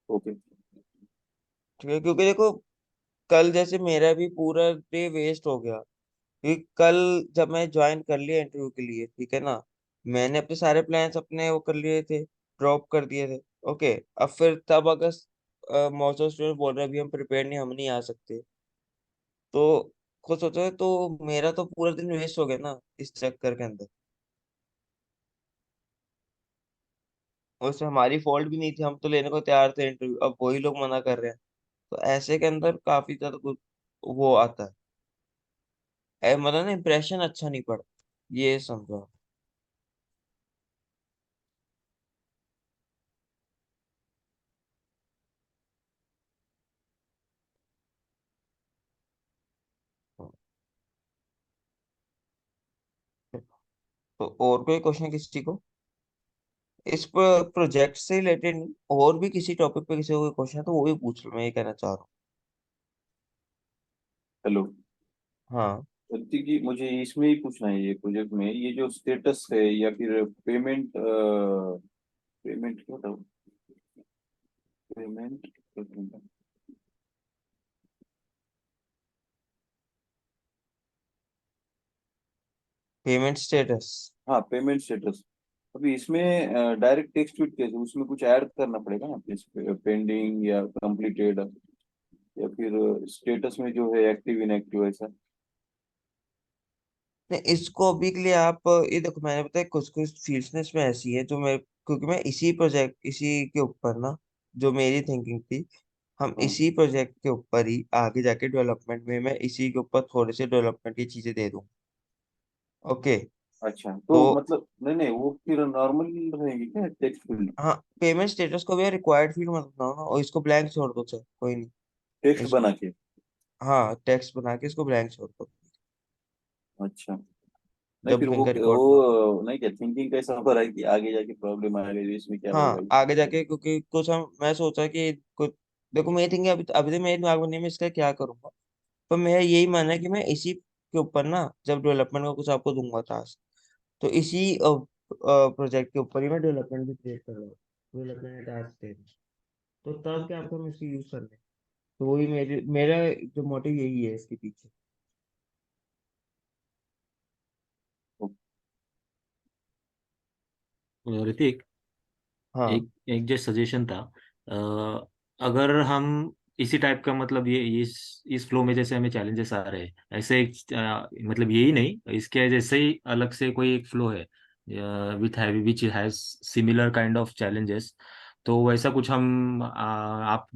ओके। ठीक है, क्योंकि देखो कल जैसे मेरा भी पूरा डे वेस्ट हो गया, क्योंकि कल जब मैं ज्वाइन कर लिया इंटरव्यू के लिए, ठीक है ना, मैंने अपने सारे प्लान्स अपने वो कर लिए थे, ड्रॉप कर दिए थे, ओके। अब फिर तब अगर मोस्ट ऑफ स्टूडेंट बोल रहे हैं अभी हम प्रिपेयर नहीं, हम नहीं आ सकते, तो खुद सोचो, तो मेरा तो पूरा दिन वेस्ट हो गया ना इस चक्कर के अंदर। और उसमें हमारी फॉल्ट भी नहीं थी, हम तो लेने को तैयार थे इंटरव्यू, अब वही लोग मना कर रहे हैं। तो ऐसे के अंदर काफी ज्यादा कुछ वो आता है, मतलब ना इम्प्रेशन अच्छा नहीं पड़ता, ये समझो। तो और कोई क्वेश्चन किसी को इस प्रोजेक्ट से रिलेटेड नहीं, और भी किसी टॉपिक पे किसी को कोई क्वेश्चन है तो वो भी पूछ लो, मैं ये कहना चाह रहा हेलो। हूँ। हाँ, प्रतीक जी, मुझे इसमें ही पूछना है, ये प्रोजेक्ट में ये जो स्टेटस है या फिर पेमेंट, पेमेंट क्या था, पेमेंट, पेमेंट स्टेटस। हाँ पेमेंट स्टेटस। अभी इसमें डायरेक्ट टेक्स्ट फिट कैसे, उसमें कुछ ऐड करना पड़ेगा ना, जैसे पेंडिंग या कंप्लीटेड, या फिर स्टेटस में जो है एक्टिव इनएक्टिव ऐसा। नहीं, इसको अभी के लिए आप ये देखो, मैंने बताया कुछ कुछ फील्ड्स में इसमें ऐसी है जो मैं, क्योंकि मैं इसी प्रोजेक्ट इसी के ऊपर ना, जो मेरी थिंकिंग थी, हम हाँ। इसी प्रोजेक्ट के ऊपर ही आगे जाके डेवलपमेंट में मैं इसी के ऊपर थोड़े से डेवलपमेंट की चीजें दे दूँ, ओके। अच्छा, तो तो मतलब नहीं नहीं, वो फिर नॉर्मल रहेगी क्या टेक्स्ट फील्ड? हाँ, पेमेंट स्टेटस को भी रिक्वायर्ड फील्ड मत बनाओ ना, और इसको ब्लैंक छोड़ दो, चल कोई नहीं। टेक्स्ट इसको बना के? हाँ, टेक्स्ट बना के इसको ब्लैंक छोड़ दो, अच्छा। नहीं जब फिर भी इनका रिकॉर्ड करो। वो नहीं क्या थिंकिंग कैसा हो रहा है कि आगे जाके प्रॉब्लम आएगा, इसमें क्या होगा हाँ, ये? आगे जाके, क्योंकि कुछ हम मैं सोचा कि कुछ, देखो मेरी थिंकिंग अभी अभी तो मेरे दिमाग में नहीं है मैं इसका क्या करूंगा। पर मेरा यही मानना है कि मैं इसी के ऊपर ना, जब डेवलपमेंट का कुछ आपको दूंगा टास्क, तो इसी प्रोजेक्ट के ऊपर ही मैं डेवलपमेंट भी क्रिएट कर रहा हूँ, डेवलपमेंट टास्क दे रहा हूँ। तो तब क्या आपको हम इसको यूज कर लें। तो वही मेरा जो मोटिव यही है इसके पीछे। ऋतिक, हाँ, एक एक जो सजेशन था, अगर हम इसी टाइप का, मतलब ये इस फ्लो में जैसे हमें चैलेंजेस आ रहे हैं, ऐसे एक मतलब यही नहीं, इसके जैसे ही अलग से कोई एक फ्लो है, with heavy which has similar kind of challenges. तो वैसा कुछ हम आप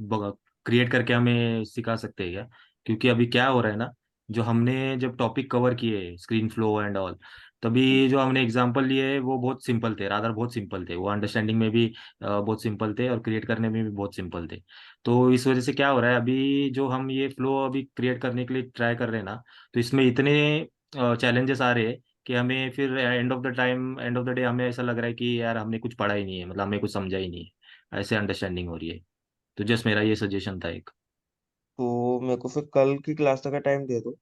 क्रिएट करके हमें सिखा सकते हैं क्या? क्योंकि अभी क्या हो रहा है ना, जो हमने जब टॉपिक कवर किए स्क्रीन फ्लो एंड ऑल, तभी जो हमने एग्जांपल लिए वो बहुत सिंपल थे, रादर बहुत सिंपल थे, वो अंडरस्टैंडिंग में भी बहुत सिंपल थे और क्रिएट करने में भी बहुत सिंपल थे। तो इस वजह से क्या हो रहा है, अभी जो हम ये फ्लो अभी क्रिएट करने के लिए ट्राई कर रहे हैं ना, तो इसमें इतने चैलेंजेस आ रहे हैं कि हमें फिर एंड ऑफ द डे हमें ऐसा लग रहा है कि यार हमने कुछ पढ़ा ही नहीं है, मतलब हमें कुछ समझा ही नहीं है, ऐसे अंडरस्टैंडिंग हो रही है। तो जस्ट मेरा ये सजेशन था एक। तो मेरे को फिर कल की क्लास तक का टाइम दे दो।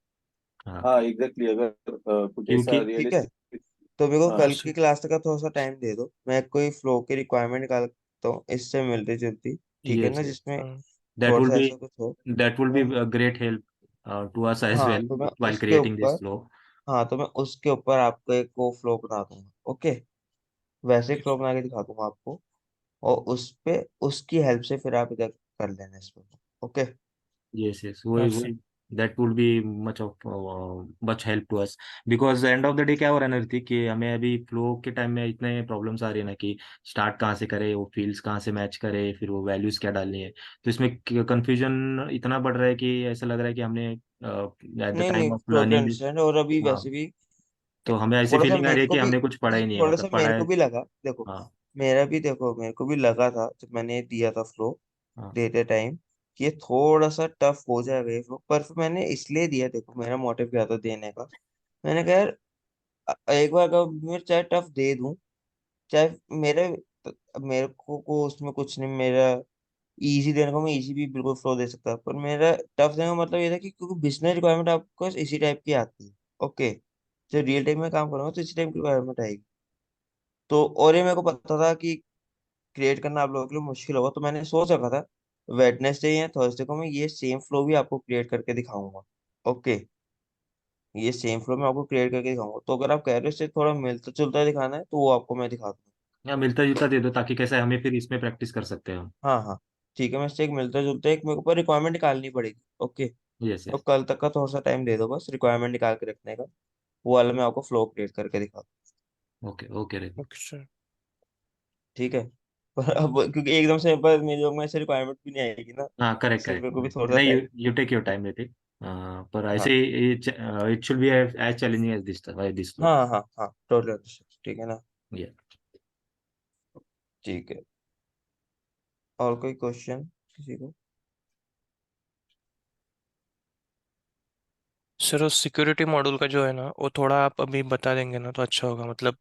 हाँ, हाँ एग्जैक्टली, अगर कुछ ऐसा क्योंकि ठीक है, रियलिस्टिक। तो मेरे को हाँ कल हाँ। की क्लास तक का थोड़ा सा टाइम दे दो, मैं कोई फ्लो की रिक्वायरमेंट निकालता हूँ इससे मिलती जुलती, ठीक है यस ना, यस, जिसमें हाँ दैट थोड़ा विल सा बी ऐसा कुछ हो। दैट विल तो बी मैं, great help to us as हाँ वेल तो मैं व्हाइल उसके क्रिएटिंग दिस ऊपर, फ्लो। हाँ तो मैं उसके ऊपर आपको एक वो फ्लो बना दूंगा, ओके, वैसे ही ओके फ्लो बना के दिखा दूंगा आपको, और उस पे उसकी हेल्प से फिर आप इधर कर लेना इसमें। ओके। Yes, yes. हाँ वही सर। वही that would be much help to us because end of the day क्या हो रहा है ना ऋतिक, कि हमें अभी फ्लो के टाइम में इतने प्रॉब्लम्स आ रही है ना कि स्टार्ट कहाँ से करे, वो फील्ड्स कहाँ से मैच करे, फिर वो वैल्यूज क्या डालनी है। तो इसमें कंफ्यूजन इतना बढ़ रहा है कि ऐसा लग रहा है कि हमने एट द नहीं नहीं, time of totally learning. Understand, और अभी हाँ, वैसे भी तो हमें ऐसी थोड़ा सा फीलिंग आ रही मेरे है को कि भी, हमने कुछ पढ़ा नहीं ही नहीं है, थोड़ा मतलब सा पढ़ा मेरे है। को भी लगा, देखो हाँ मेरा भी, देखो मेरे को भी लगा था जब मैंने दिया था फ्लो हाँ देते टाइम कि ये थोड़ा सा टफ हो जाएगा ये फ्लो, पर फिर मैंने इसलिए दिया, देखो मेरा मोटिव क्या था देने का, मैंने कहा यार एक बार अगर मैं चाहे टफ दे दूं, चाहे मेरे मेरे को उसमें कुछ नहीं, मेरा इजी देने को मैं इजी भी बिल्कुल फ्लो दे सकता, पर मेरा टफ देने का मतलब ये था कि क्योंकि बिजनेस रिक्वायरमेंट आपको इसी टाइप की आती है, ओके, जब रियल टाइम में काम करूंगा तो इसी टाइप की रिक्वायरमेंट आएगी। तो और ये मेरे को पता था कि क्रिएट करना आप लोगों के लिए मुश्किल होगा, तो मैंने सोच रखा था वेडनेसडे या थर्सडे को मैं ये सेम फ्लो भी आपको क्रिएट करके दिखाऊंगा, ओके, ये सेम फ्लो मैं आपको क्रिएट करके दिखाऊंगा, तो अगर आप कह रहे हो इससे थोड़ा मिलता जुलता दिखाना है तो वो आपको मैं दिखा दूंगा। या मिलता जुलता दे दो ताकि कैसा है हमें फिर इसमें प्रैक्टिस कर सकते हैं हम। हाँ हाँ, ठीक है, मैं इससे एक मिलता जुलता एक मेरे को रिक्वायरमेंट निकालनी पड़ेगी, ओके, यस तो यस। कल तक का थोड़ा सा टाइम दे दो बस रिक्वायरमेंट निकाल के रखने का, वो वाला मैं आपको फ्लो क्रिएट करके दिखा दूँ, okay okay Hrithik. Okay sir. ठीक है। पर अब क्योंकि एकदम से पर मेरे लोग में ऐसे रिक्वायरमेंट भी नहीं आएगी ना, हाँ करेक्ट इसलिए करेक्ट मेरे को भी करेक्ट, थोड़ा सा नहीं, time. You you take your time Hrithik. पर हाँ ऐसे it should be as challenging as this flow. हाँ हाँ हाँ, टोटली अंडरस्टैंड, ठीक है ना, या ठीक है। और कोई क्वेश्चन किसी को? सर उस सिक्योरिटी मॉड्यूल का जो है ना, वो थोड़ा आप अभी बता देंगे ना तो अच्छा होगा, मतलब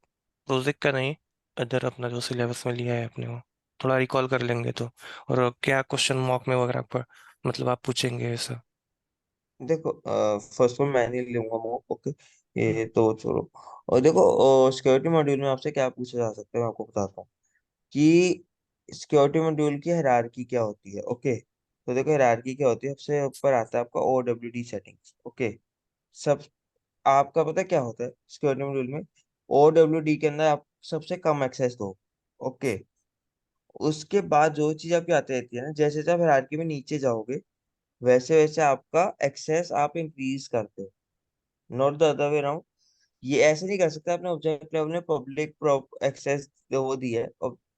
प्रोजेक्ट का नहीं, अदर अपना जो सिलेबस में लिया है अपने वो थोड़ा रिकॉल कर लेंगे तो। और क्या क्वेश्चन मॉक में वगैरह पर मतलब आप पूछेंगे ऐसा। देखो फर्स्ट वन मैं नहीं लूंगा वो, ओके, ये तो छोड़ो। और देखो सिक्योरिटी मॉड्यूल में आपसे क्या पूछा जा सकता है मैं आपको बताता हूँ कि सिक्योरिटी मॉड्यूल की हायरार्की क्या होती है, ओके, तो देखो हायरार्की क्या होती है, सबसे ऊपर आता है आपका OWD सेटिंग्स, ओके, सब आपका पता है क्या होता है सिक्योरिटी मॉड्यूल में, OWD के अंदर आप सबसे कम एक्सेस दो, ओके, उसके बाद जो चीज आपकी आती रहती है ना, जैसे जैसे आप हायरार्की में नीचे जाओगे वैसे वैसे आपका एक्सेस आप इंक्रीज करते हो, not the other way around. ये ऐसे नहीं कर सकते आपने ऑब्जेक्ट लेवल में पब्लिक एक्सेस वो दिया है,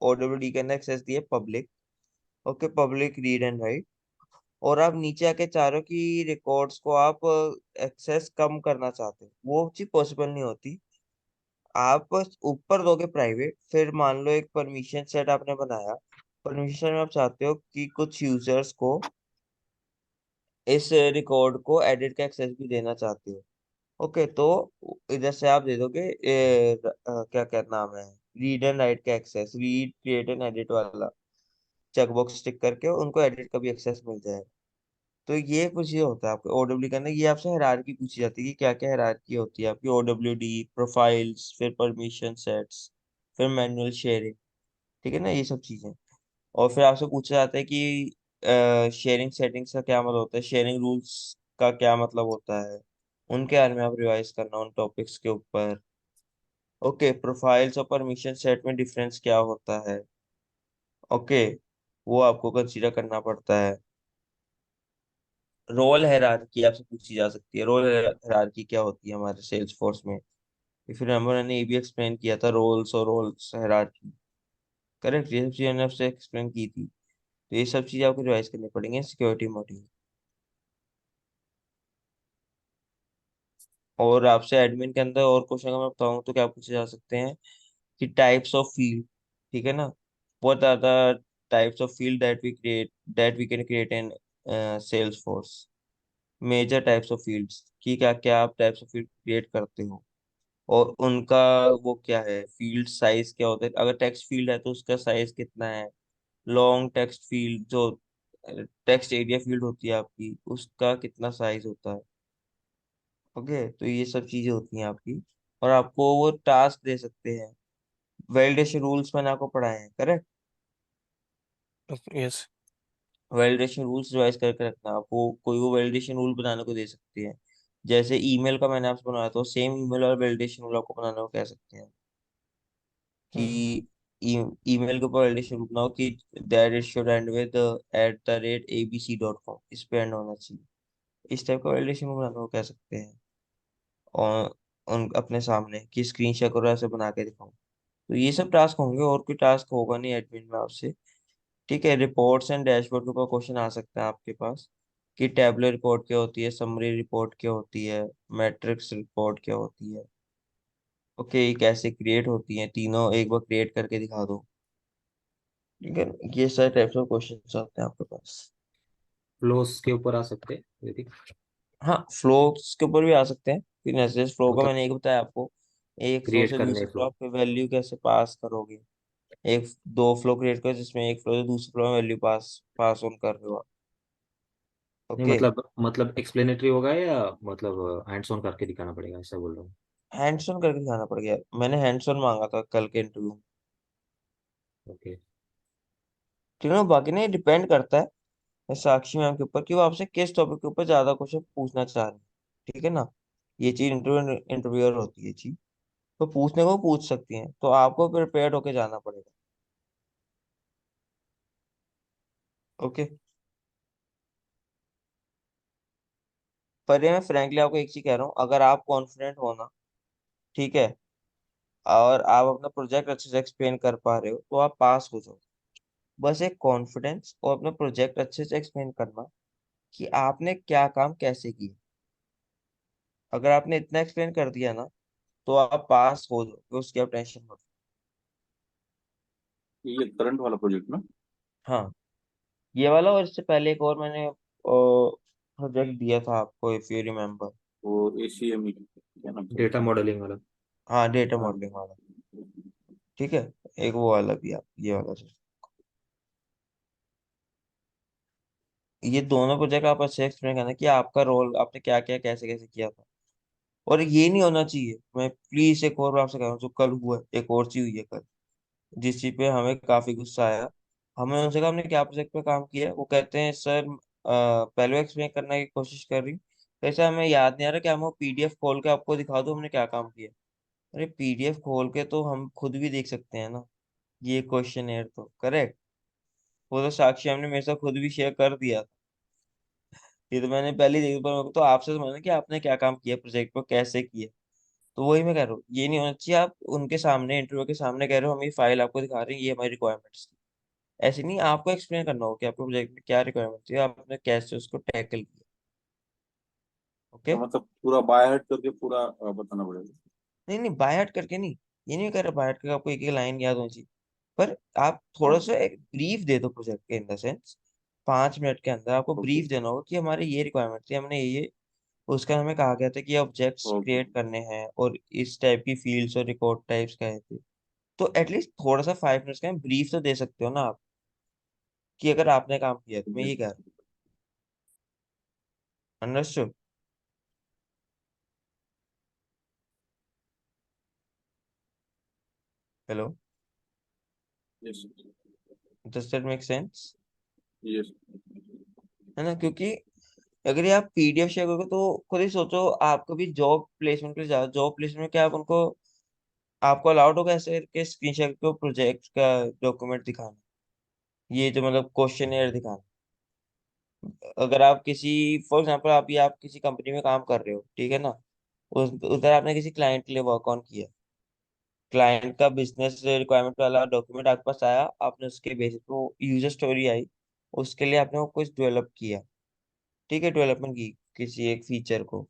OWD के अंदर एक्सेस दिया है public, okay, public read and right, और आप नीचे आके चाह रहे हो कि रिकॉर्ड्स को आप एक्सेस कम करना चाहते हो, वो चीज पॉसिबल नहीं होती। आप बस ऊपर दोगे प्राइवेट, फिर मान लो एक परमिशन सेट आपने बनाया, परमिशन में आप चाहते हो कि कुछ यूजर्स को इस रिकॉर्ड को एडिट का एक्सेस भी देना चाहते हो, ओके, तो इधर से आप दे दोगे क्या क्या नाम है, रीड एंड राइट का access, read create and edit वाला चेकबॉक्स टिक करके उनको एडिट का भी एक्सेस मिल जाएगा। तो ये कुछ ये होता है आपके OWD करना, ये आपसे हायरार्की पूछी जाती है कि क्या क्या हायरार्की होती है आपकी, OWD प्रोफाइल्स, फिर परमिशन सेट्स, फिर मैनुअल शेयरिंग, ठीक है ना, ये सब चीजें। और फिर आपसे पूछा जाता है कि शेयरिंग सेटिंग्स का क्या मतलब होता है, शेयरिंग रूल्स का क्या मतलब होता है, उनके बारे में आप रिवाइज करना उन टॉपिक्स के ऊपर, ओके, प्रोफाइल्स और परमिशन सेट में डिफरेंस क्या होता है, ओके, वो आपको कंसीडर करना पड़ता है। रोल हायरार्की आपसे पूछी जा सकती है, रोल हायरार्की क्या होती है हमारे सेल्स फोर्स में, इफ यू रिमेम्बर मैंने ये भी एक्सप्लेन किया था, रोल्स और रोल्स हायरार्की। करेक्ट, ये सब चीजें मैंने आपसे एक्सप्लेन की थी। तो ये सब चीजें आपको रिवाइज करनी पड़ेंगी सिक्योरिटी मॉड्यूल। और आपसे एडमिन के अंदर और क्वेश्चन अगर मैं बताऊँ तो क्या पूछे जा सकते हैं कि टाइप्स ऑफ फील्ड, ठीक है ना, what are the types of field that we can create in Salesforce, major types of fields की क्या क्या आप टाइप्स ऑफ फील्ड क्रिएट करते हो, और उनका वो क्या है, फील्ड साइज क्या होता है, अगर टेक्स्ट फील्ड है तो उसका साइज कितना है, लॉन्ग टेक्स्ट फील्ड जो टेक्स्ट एरिया फील्ड होती है आपकी, उसका कितना साइज होता है। ओके, तो ये सब चीजें होती हैं आपकी। और आपको वो टास्क दे सकते हैं, वैलिडेशन रूल्स मैंने आपको पढ़ाए हैं, correct. Yes. Validation rules revise करके रखना, आपको कोई वो वैलिडेशन रूल बनाने को दे सकते हैं। जैसे ईमेल का मैंने आपसे बनाया तो सेम ईमेल और वैलिडेशन रूल आपको बनाने को कह सकते हैं कि ईमेल के ऊपर वैलिडेशन रूल बनाओ कि that it should and with @abc.com, इस पे एंड होना चाहिए। इस टाइप का वैलिडेशन रूल बनाने को कह सकते हैं। और उन अपने सामने कि स्क्रीन शेयर करो, ऐसे बना के दिखाओ। तो ये सब टास्क होंगे, और कोई टास्क होगा नहीं एडमिन में आपसे। ठीक है, रिपोर्ट्स एंड डैशबोर्ड के ऊपर क्वेश्चन आ सकता है आपके पास कि टैबुलर रिपोर्ट क्या होती है, समरी रिपोर्ट क्या होती है, मैट्रिक्स रिपोर्ट क्या होती है। ओके, ये कैसे क्रिएट होती है, तीनों एक बार क्रिएट करके दिखा दो। ठीक है, ये सारे टाइप्स ऑफ क्वेश्चन आते हैं आपके पास। फ्लोस के ऊपर आ सकते हैं यदि हाँ, फ्लोस के ऊपर भी आ सकते हैं, फिर जैसे फ्लो का मतलब मैंने एक बताया आपको, एक फ्लो क्रिएट से करने दूसरे फ्लो फ्लो। आप वैल्यू कैसे पास करोगे। एक दो फ्लो क्रिएट करो जिसमें एक फ्लो से दूसरे फ्लो में वैल्यू पास पास ऑन कर रहे हो आप। नहीं ओके, मतलब एक्सप्लेनेटरी होगा या मतलब हैंड्स ऑन करके दिखाना पड़ेगा, ऐसा बोल रहा हूँ। हैंड्स ऑन करके दिखाना पड़ गया, मैंने हैंड्स ऑन मांगा था कल के इंटरव्यू में। ओके। ठीक है ना, बाकी नहीं डिपेंड करता है साक्षी मैम के ऊपर कि वो आपसे किस टॉपिक के ऊपर ज्यादा क्वेश्चन पूछना चाह रहे हैं। ठीक है ना, ये चीज इंटरव्यूअर होती है चीज, तो पूछने को पूछ सकती हैं, तो आपको प्रिपेयर्ड होके जाना पड़ेगा। ओके, पर ये मैं फ्रैंकली आपको एक चीज कह रहा हूँ, अगर आप कॉन्फिडेंट हो ना, ठीक है, और आप अपना प्रोजेक्ट अच्छे से एक्सप्लेन कर पा रहे हो, तो आप पास हो जाओ। बस एक कॉन्फिडेंस और अपना प्रोजेक्ट अच्छे से एक्सप्लेन करना कि आपने क्या काम कैसे किया। अगर आपने इतना एक्सप्लेन कर दिया ना, तो आप पास हो जाओगे, उसकी आप टेंशन मत लो। ये करंट वाला प्रोजेक्ट ना? हाँ, ये वाला और इससे पहले एक और मैंने प्रोजेक्ट दिया था आपको, इफ यू रिमेम्बर। वो ACME क्या नाम था डेटा उसका? मॉडलिंग वाला। हाँ, डेटा हाँ। मॉडलिंग वाला। ठीक है, एक वो वाला भी आप ये वाला सर, ये दोनों प्रोजेक्ट आप अच्छे एक्सप्लेन करना कि आपका रोल आपने क्या किया, कैसे कैसे किया था। और ये नहीं होना चाहिए, मैं प्लीज एक और बार आपसे कह रहा हूँ, जो कल हुआ है, एक और चीज हुई है कल, जिस चीज पे हमें काफी गुस्सा आया। हमें उनसे कहा हमने क्या प्रोजेक्ट पे काम किया है, वो कहते हैं सर पहले एक्सप्लेन करने की कोशिश कर रही हूँ, कैसे हमें याद नहीं आ रहा कि हम वो पीडीएफ खोल के आपको दिखा दो हमने क्या काम किया। अरे पीडीएफ खोल के तो हम खुद भी देख सकते हैं ना, ये क्वेश्चन है तो करेक्ट, वो तो साक्षी हमने मेरे साथ खुद भी शेयर कर दिया था। ये तो मैंने पहले ही देख, पर मेरे को तो आपसे समझना कि आपने क्या काम किया प्रोजेक्ट पर, कैसे किया। तो वही मैं कह रहा हूँ, ये नहीं होना चाहिए आप उनके सामने इंटरव्यू के सामने कह रहे हो हम ये फाइल आपको दिखा रहे हैं, ये हमारी रिक्वायरमेंट्स। ऐसे नहीं, आपको एक्सप्लेन करना होगा कि आपके प्रोजेक्ट में क्या रिक्वायरमेंट थी, आपने कैसे उसको टैकल किया। ओके, तो मतलब पूरा बाय हार्ट करके पूरा बताना पड़ेगा? नहीं नहीं, बाय हार्ट करके नहीं, ये नहीं कह रहा बाय हार्ट करके आपको एक एक लाइन याद होनी चाहिए, पर आप थोड़ा हाँ। सा एक ब्रीफ दे दो प्रोजेक्ट के, इन द सेंस 5 मिनट के अंदर आपको ओके। ब्रीफ देना होगा कि हमारे ये रिक्वायरमेंट थी, हमने ये उसका हमें कहा गया था कि ऑब्जेक्ट्स ओके। क्रिएट करने हैं और इस टाइप की फील्ड्स और रिकॉर्ड टाइप्स कहे थे। तो एटलीस्ट थोड़ा सा 5 मिनट्स का ब्रीफ तो दे सकते हो ना आप, कि अगर आपने काम किया तो मैं ये कह रहा हूँ। Understood? Hello, yes. Does that make sense? Yes. है ना, क्योंकि अगर ये आप पीडीएफ शेयर करोगे तो खुद ही सोचो, आप कभी जॉब प्लेसमेंट के लिए जाओ, जॉब प्लेसमेंट में क्या आप उनको, आपको अलाउड होगा ऐसे करके स्क्रीन शेयर को प्रोजेक्ट का डॉक्यूमेंट दिखाना, ये जो मतलब क्वेश्चन दिखाना। अगर आप किसी, फॉर एग्जांपल आप किसी कंपनी में काम कर रहे हो, ठीक है ना, उधर आपने किसी क्लाइंट के लिए वर्क ऑन किया, क्लाइंट का बिजनेस रिक्वायरमेंट वाला डॉक्यूमेंट आपके पास आया, आपने उसके बेसिस पे वो यूजर स्टोरी आई, उसके लिए आपने वो कुछ डेवलप किया, ठीक है, डेवलपमेंट की किसी एक फीचर को।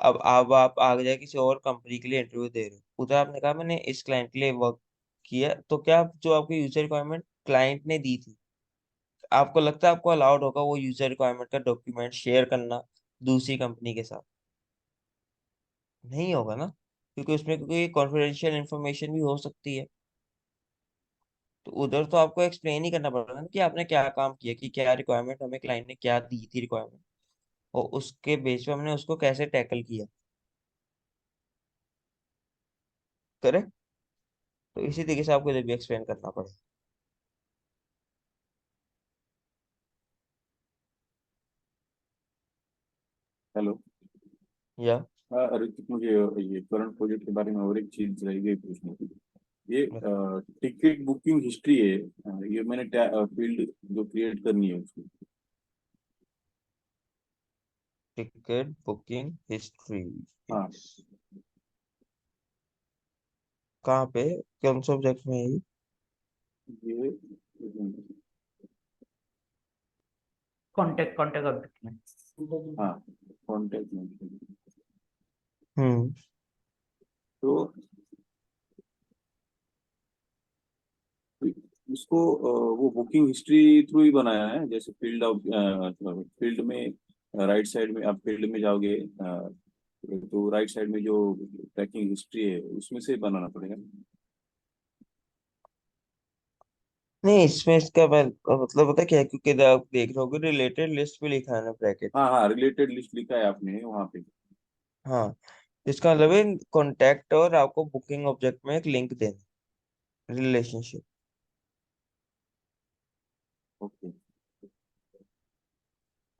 अब आप आगे जाके किसी और कंपनी के लिए इंटरव्यू दे रहे हो, उधर आपने कहा मैंने इस क्लाइंट के लिए वर्क किया, तो क्या जो आपकी यूजर रिक्वायरमेंट क्लाइंट ने दी थी, आपको लगता है आपको अलाउड होगा वो यूजर रिक्वायरमेंट का डॉक्यूमेंट शेयर करना दूसरी कंपनी के साथ? नहीं होगा ना, क्योंकि उसमें क्योंकि कॉन्फिडेंशियल इंफॉर्मेशन भी हो सकती है। तो उधर तो आपको एक्सप्लेन ही करना पड़ेगा ना कि आपने क्या काम किया, कि क्या रिक्वायरमेंट हमें क्लाइंट ने क्या दी थी रिक्वायरमेंट, और उसके बेस पे हमने उसको कैसे टैकल किया। करेक्ट। तो इसी तरीके से आपको इधर भी एक्सप्लेन करना पड़ेगा। हेलो। या हाँ ऋतिक, मुझे ये करंट प्रोजेक्ट के बारे में और एक चीज रह गई पूछने की। ये टिकट बुकिंग हिस्ट्री है, ये मैंने फील्ड जो क्रिएट करनी है उसको। टिकट बुकिंग हिस्ट्री हाँ। कहाँ पे, कौन से सब्जेक्ट में है ये? ये कॉन्टेक्ट कॉन्टेक्ट ऑब्जेक्ट में। हाँ, कॉन्टेक्ट में। हम्म। तो इसको वो बुकिंग हिस्ट्री थ्रू ही बनाया है, जैसे फील्ड में राइट साइड में आप फील्ड में जाओगे, तो राइट साइड में जो ट्रैकिंग हिस्ट्री है उसमें से बनाना पड़ेगा। नहीं, इसमें इसका मतलब पता क्या है, क्योंकि इधर आप देख रहे होगे रिलेटेड लिस्ट भी लिखा है ना ब्रैकेट। हाँ हाँ, रिलेटेड लिस्ट लिखा है आपने वहाँ पे। हाँ, इसका मतलब है कॉन्टैक्ट और आपको बुकिंग ऑब्जेक्ट में एक लिंक देना, रिलेशनशिप। ओके।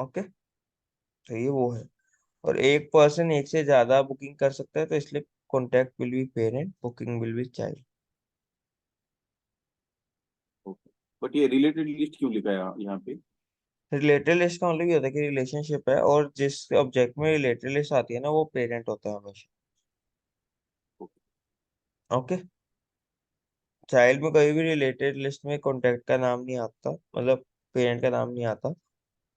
ओके। तो ये वो है, और एक पर्सन एक से ज्यादा बुकिंग कर सकता है, तो इसलिए contact will be parent, booking will be child. Okay, but ये रिलेटेड लिस्ट क्यों लिखा है यहाँ पे? रिलेटेड लिस्ट का मतलब ये होता है कि रिलेशनशिप है, और जिस ऑब्जेक्ट में रिलेटेड लिस्ट आती है ना, वो पेरेंट होता है हमेशा। ओके। चाइल्ड में कभी भी रिलेटेड लिस्ट में कॉन्टैक्ट का नाम नहीं आता, मतलब पेरेंट का नाम नहीं आता।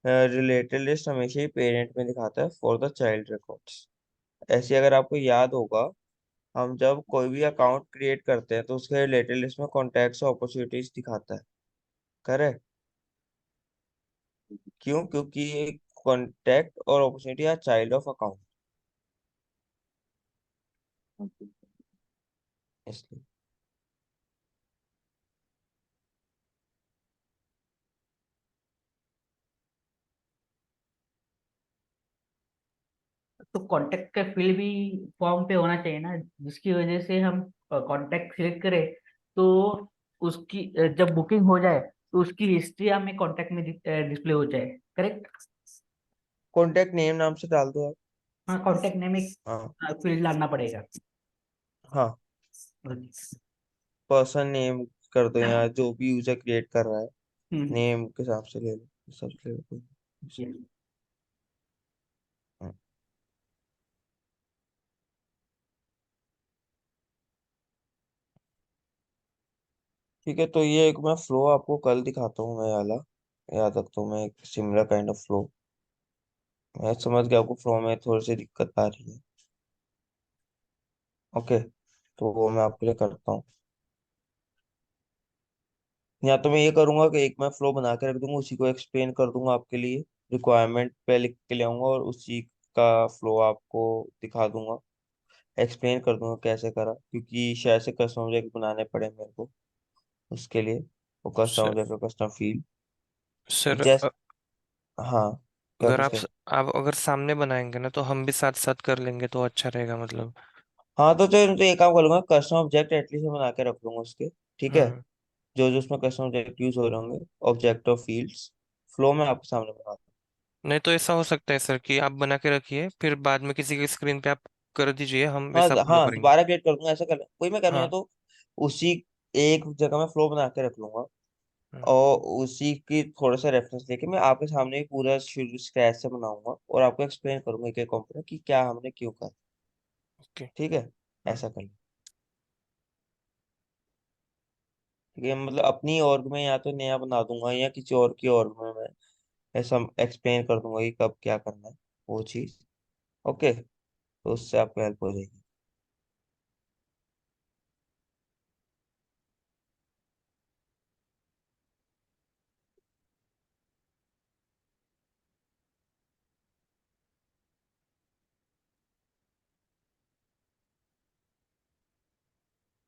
रिलेटेड लिस्ट हमेशा ही पेरेंट में दिखाता है फॉर द चाइल्ड रिकॉर्ड्स। ऐसे अगर आपको याद होगा, हम जब कोई भी अकाउंट क्रिएट करते हैं तो उसके रिलेटेड लिस्ट में कॉन्टैक्ट्स और अपॉर्चुनिटीज दिखाता है। करेक्ट। क्यों? क्योंकि कॉन्टैक्ट और opportunity are child of account, okay. इसलिए। तो कांटेक्ट का फील्ड भी फॉर्म पे होना चाहिए ना, जिसकी वजह से हम कांटेक्ट सिलेक्ट करें, तो उसकी जब बुकिंग हो जाए तो उसकी हिस्ट्री हमें कांटेक्ट में डिस्प्ले हो जाए। करेक्ट। कॉन्टैक्ट नेम नाम से डाल दो आप। हाँ, कांटेक्ट नेम एक हाँ। फील्ड लाना पड़ेगा। हाँ, पर्सन नेम कर दो, या जो भी यूजर क्रिएट कर रहा है हम्म। नेम के हिसाब से ले लो, सबसे ले लो। ये। हाँ, ठीक है, तो ये एक मैं फ्लो आपको कल दिखाता हूँ, मैं वाला याद रखता हूँ, मैं एक सिमिलर काइंड ऑफ फ्लो। मैं समझ गया आपको फ्लो में थोड़ी सी दिक्कत आ रही है। ओके, तो वो मैं आपके लिए करता हूँ। या तो मैं ये करूंगा कि एक मैं फ्लो बना के रख दूंगा, उसी को एक्सप्लेन कर दूंगा आपके लिए, रिक्वायरमेंट पे लिख के ले आऊंगा और उसी का फ्लो आपको दिखा दूंगा, एक्सप्लेन कर दूंगा कैसे करा, क्योंकि शायद से कस्टमर ऑब्जेक्ट बनाने पड़े मेरे को उसके लिए, वो कस्टमर सर ऑब्जेक्ट और कस्टमर फील्ड। सर जस्ट, हाँ, क्या अगर कुछ कह। आप अगर सामने बनाएंगे ना तो हम भी साथ साथ कर लेंगे तो अच्छा रहेगा मतलब। हाँ, तो एक काम करूंगा, कस्टमर ऑब्जेक्ट एटलीस्ट मैं बना के रख लूंगा उसके, ठीक है, हम्म। जो जो उसमें कस्टमर ऑब्जेक्ट यूज हो रहे होंगे, ऑब्जेक्ट और फील्ड्स, फ्लो में आपके सामने बना दूँ। नहीं तो ऐसा हो सकता है सर कि आप बना के रखिए फिर बाद में किसी की स्क्रीन पे आप कर दीजिए, हम हाँ वैसा फॉलो हाँ, करेंगे। दोबारा क्रिएट कर दूंगा, ऐसा कर वही मैं करूँ, या हाँ। तो उसी एक जगह में फ्लो बना के रख लूंगा, हम्म। और उसी की थोड़ा सा रेफरेंस लेके मैं आपके सामने ही पूरा शुरू स्क्रैच से बनाऊंगा और आपको एक्सप्लेन करूंगा एक एक कंपोनेंट कि क्या हमने क्यों करा। ओके। ठीक है, ऐसा कर लो। ठीक है, मतलब अपनी org में या तो नया बना दूंगा या किसी और की org में मैं ऐसा एक्सप्लेन कर दूंगा कि कब क्या करना है वो चीज। ओके, तो उससे आपको हेल्प हो जाएगी।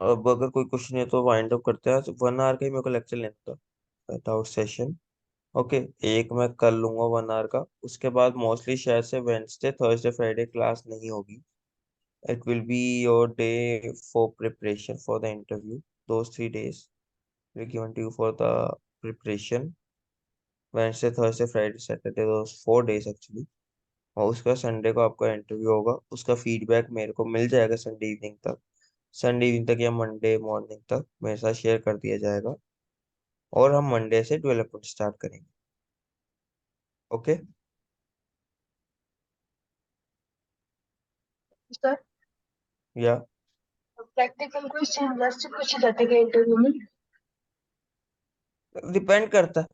अब अगर कोई क्वेश्चन है तो वाइंड अप करते हैं। 1 आवर का ही मेरे को लेक्चर लेना था विदाउट सेशन। ओके, एक मैं कर लूंगा 1 आवर का। उसके बाद मोस्टली शायद से वेंसडे थर्सडे फ्राइडे क्लास नहीं होगी। It will be your day for preparation for the interview. those 3 days will given to you for the preparation, Wednesday Thursday Friday Saturday, those 4 days actually. और उसका Sunday को आपका interview होगा। उसका feedback मेरे को मिल जाएगा संडे इवनिंग तक। संडे इवनिंग तक या मंडे मॉर्निंग तक मेरे साथ शेयर कर दिया जाएगा, और हम मंडे से डेवलपमेंट स्टार्ट करेंगे। ओके। सर, या प्रैक्टिकल क्वेश्चन लास्ट पूछे जाते हैं इंटरव्यू में? डिपेंड करता है,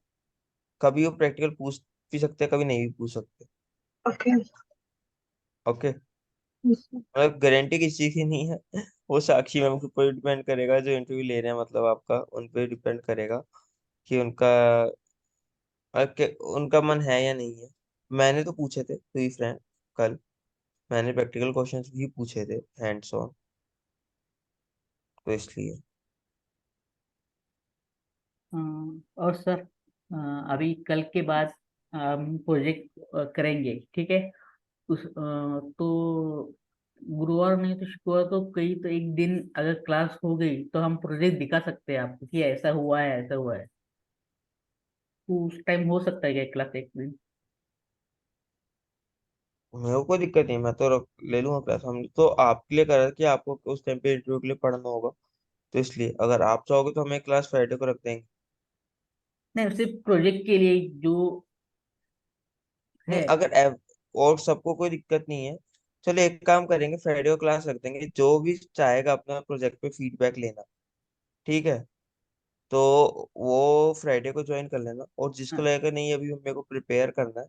कभी वो प्रैक्टिकल पूछ भी सकते हैं, कभी नहीं भी पूछ सकते। ओके। ओके, मतलब गारंटी किसी की नहीं है। वो साक्षी मैम के ऊपर डिपेंड करेगा जो इंटरव्यू ले रहे हैं, मतलब आपका उन पे डिपेंड करेगा कि उनका मन है या नहीं है। मैंने तो पूछे थे टू बी फ्रैंक कल। मैंने प्रैक्टिकल क्वेश्चंस भी पूछे थे हैंड्स ऑन, तो इसलिए। और सर, अभी कल के बाद हम प्रोजेक्ट करेंगे, ठीक है। तो गुरुवार नहीं तो शुक्रवार तो कहीं तो एक दिन अगर क्लास हो गई तो हम प्रोजेक्ट दिखा सकते हैं आपको कि ऐसा हुआ है, ऐसा हुआ है। तो उस टाइम हो सकता है क्या क्लास एक दिन? मेरे को कोई दिक्कत नहीं, मैं तो ले लूंगा क्लास। हम तो आपके लिए कर रहे थे कि आपको उस टाइम पे इंटरव्यू के लिए पढ़ना होगा, तो इसलिए अगर आप चाहोगे तो हमें क्लास फ्राइडे को रख देंगे। नहीं, सिर्फ प्रोजेक्ट के लिए जो नहीं, है। अगर और सबको कोई दिक्कत नहीं है, चलो एक काम करेंगे, फ्राइडे को क्लास रख देंगे। जो भी चाहेगा अपना प्रोजेक्ट पे फीडबैक लेना, ठीक है, तो वो फ्राइडे को ज्वाइन कर लेना। और जिसको हाँ, लगेगा नहीं अभी मेरे को प्रिपेयर करना है,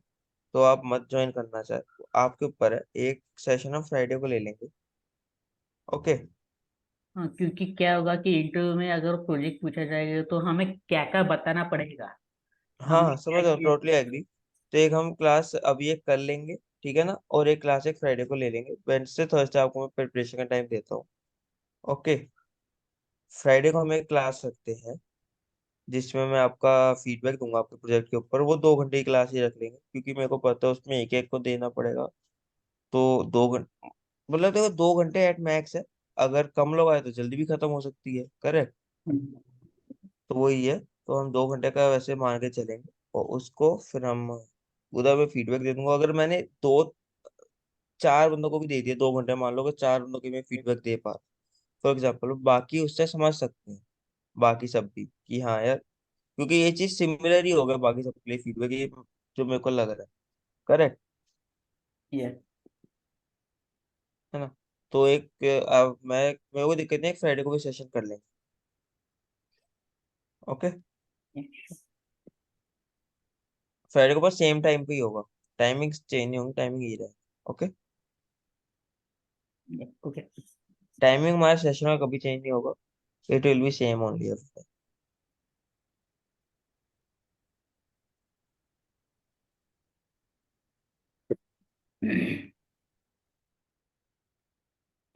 तो आप मत ज्वाइन करना चाहे, आपके ऊपर है। एक सेशन हम फ्राइडे को ले लेंगे। ओके। हाँ, क्योंकि क्या होगा कि इंटरव्यू में अगर प्रोजेक्ट पूछा जाएगा तो हमें क्या क्या बताना पड़ेगा, हाँ हमने हाँ, क्या समझ रहा हूँ, किया। Totally agree. तो एक हम क्लास अभी एक कर लेंगे, ठीक है ना, और एक क्लास एक फ्राइडे को ले लेंगे। वेडनेसडे थर्सडे आपको मैं प्रिपरेशन का टाइम देता हूँ। ओके, फ्राइडे को हम एक क्लास रखते हैं जिसमें मैं आपका फीडबैक दूंगा आपके प्रोजेक्ट के ऊपर। वो 2 घंटे की क्लास ही रख लेंगे, क्योंकि मेरे को पता है उसमें एक एक को देना पड़ेगा। तो 2 घंटे, मतलब देखो 2 घंटे एट मैक्स है। अगर कम लोग आए तो जल्दी भी खत्म हो सकती है, करेक्ट। तो वही है, तो हम 2 घंटे का वैसे मान के चलेंगे। और उसको फिर हम उधर में फीडबैक दे दूंगा। अगर मैंने दो चार बंदों को भी दे दिया 2 घंटे, मान लो कि 4 बंदों की मैं फीडबैक दे पा, फॉर एग्जाम्पल, बाकी उससे समझ सकते हैं, बाकी सब भी, कि हाँ यार, क्योंकि ये चीज सिमिलर ही होगा बाकी सबके लिए फीडबैक, ये जो मेरे को लग रहा है, करेक्ट ये है ना। तो एक मैं मेरे को दिक्कत नहीं है, फ्राइडे को भी सेशन कर लेंगे। ओके, फ्राइडे को बस सेम टाइम पे ही होगा, टाइमिंग चेंज नहीं होंगी, टाइमिंग यही रहेगा। Okay, okay. टाइमिंग हमारे सेशन में कभी चेंज नहीं होगा। It will be same only.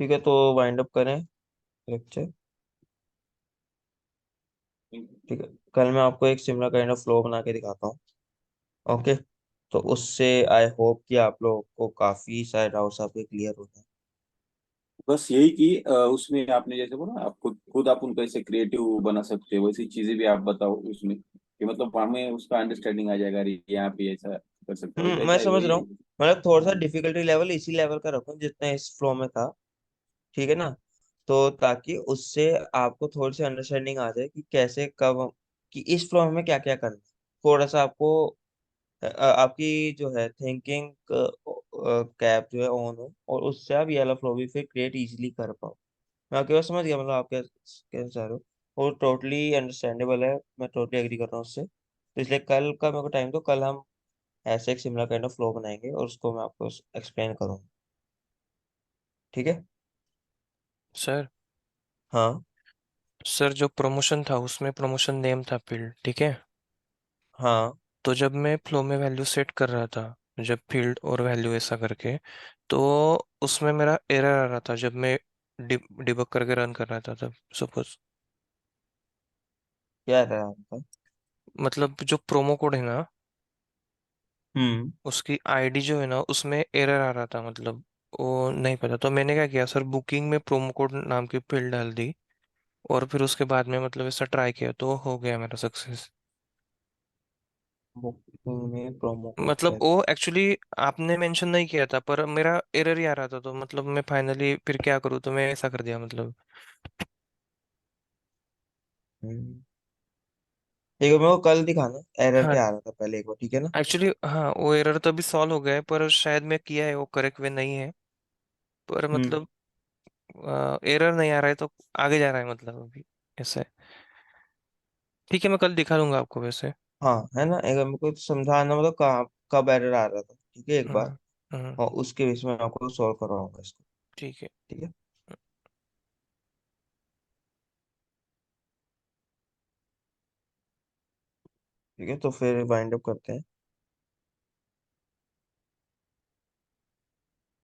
ठीक है, तो वाइंड अप करें लेक्चर। ठीक है, कल मैं आपको एक सिमिलर काइंड ऑफ फ्लो बना के दिखाता हूँ। ओके, तो उससे आई होप कि आप लोगों को काफी सारे डाउट्स आपके क्लियर हो जाए। बस यही कि उसमें आपने जैसे बोला आप खुद खुद आप उनको ऐसे क्रिएटिव बना सकते हो, वैसी चीजें भी आप बताओ उसमें कि मतलब हमें उसका अंडरस्टैंडिंग आ जाएगा, अरे यहाँ पे ऐसा कर सकते हो, मैं ऐसा ही समझ वही रहा है। हूँ। मतलब थोड़ा सा डिफिकल्टी लेवल इसी लेवल का रखूँ जितना इस फ्लो में था, ठीक है ना। तो ताकि उससे आपको थोड़ी सी अंडरस्टैंडिंग आ जाए कि कैसे कब, कि इस फ्लो में हमें क्या क्या करना है। थोड़ा सा आपको आपकी जो है थिंकिंग कैप जो है ऑन हो और उससे आप ये वाला फ्लो भी फिर क्रिएट इजीली कर पाओ। मैं आपकी बात समझ गया, मतलब आप क्या कहना चाह रहे हो, वो टोटली अंडरस्टैंडेबल है, मैं टोटली एग्री कर रहा हूँ उससे। तो इसलिए कल का मेरे को टाइम दो, कल हम ऐसे एक सिमिलर काइंड ऑफ फ्लो बनाएंगे और उसको मैं आपको एक्सप्लेन करूँगा। ठीक है। सर हाँ सर जो प्रमोशन था उसमें प्रमोशन नेम था फील्ड, ठीक है। हाँ तो जब मैं फ्लो में वैल्यू सेट कर रहा था, जब फील्ड और वैल्यू ऐसा करके, तो उसमें मेरा एरर आ रहा था जब मैं डिबग करके रन कर रहा था तब सपोज। क्या रहा है आपका? मतलब जो प्रोमो कोड है ना, हम्म। उसकी आईडी जो है ना उसमें एरर आ रहा था, मतलब वो नहीं पता। तो मैंने क्या किया सर, बुकिंग में प्रोमो कोड नाम की फील्ड डाल दी और फिर उसके बाद में मतलब ऐसा ट्राई किया तो हो गया मेरा सक्सेस। बुकिंग में प्रोमो कोड मतलब क्या? वो एक्चुअली आपने मेंशन नहीं किया था पर मेरा एरर ही आ रहा था, तो मतलब मैं फाइनली फिर क्या करूँ, तो मैं ऐसा कर दिया मतलब। हम्म। एक बार मेरे को कल दिखाना एरर हाँ क्या आ रहा था पहले, एक बार, ठीक है ना? एक्चुअली हाँ, वो एरर तो अभी सॉल्व हो गया है पर शायद मैं किया है वो करेक्ट वे नहीं है, पर हम्म। मतलब एरर नहीं आ रहा है तो आगे जा रहा है मतलब अभी ऐसे। ठीक है, मैं कल दिखा दूंगा आपको वैसे। हाँ है ना, एक बार मेरे को समझाना, मतलब कहाँ कब एरर आ रहा था, ठीक है, एक बार। हम्म हम्म, और उसके बेस में मैं आपको सॉल्व करवाऊंगा इसको। ठीक है। ठीक है। ठीक है, तो फिर वाइंड अप करते हैं।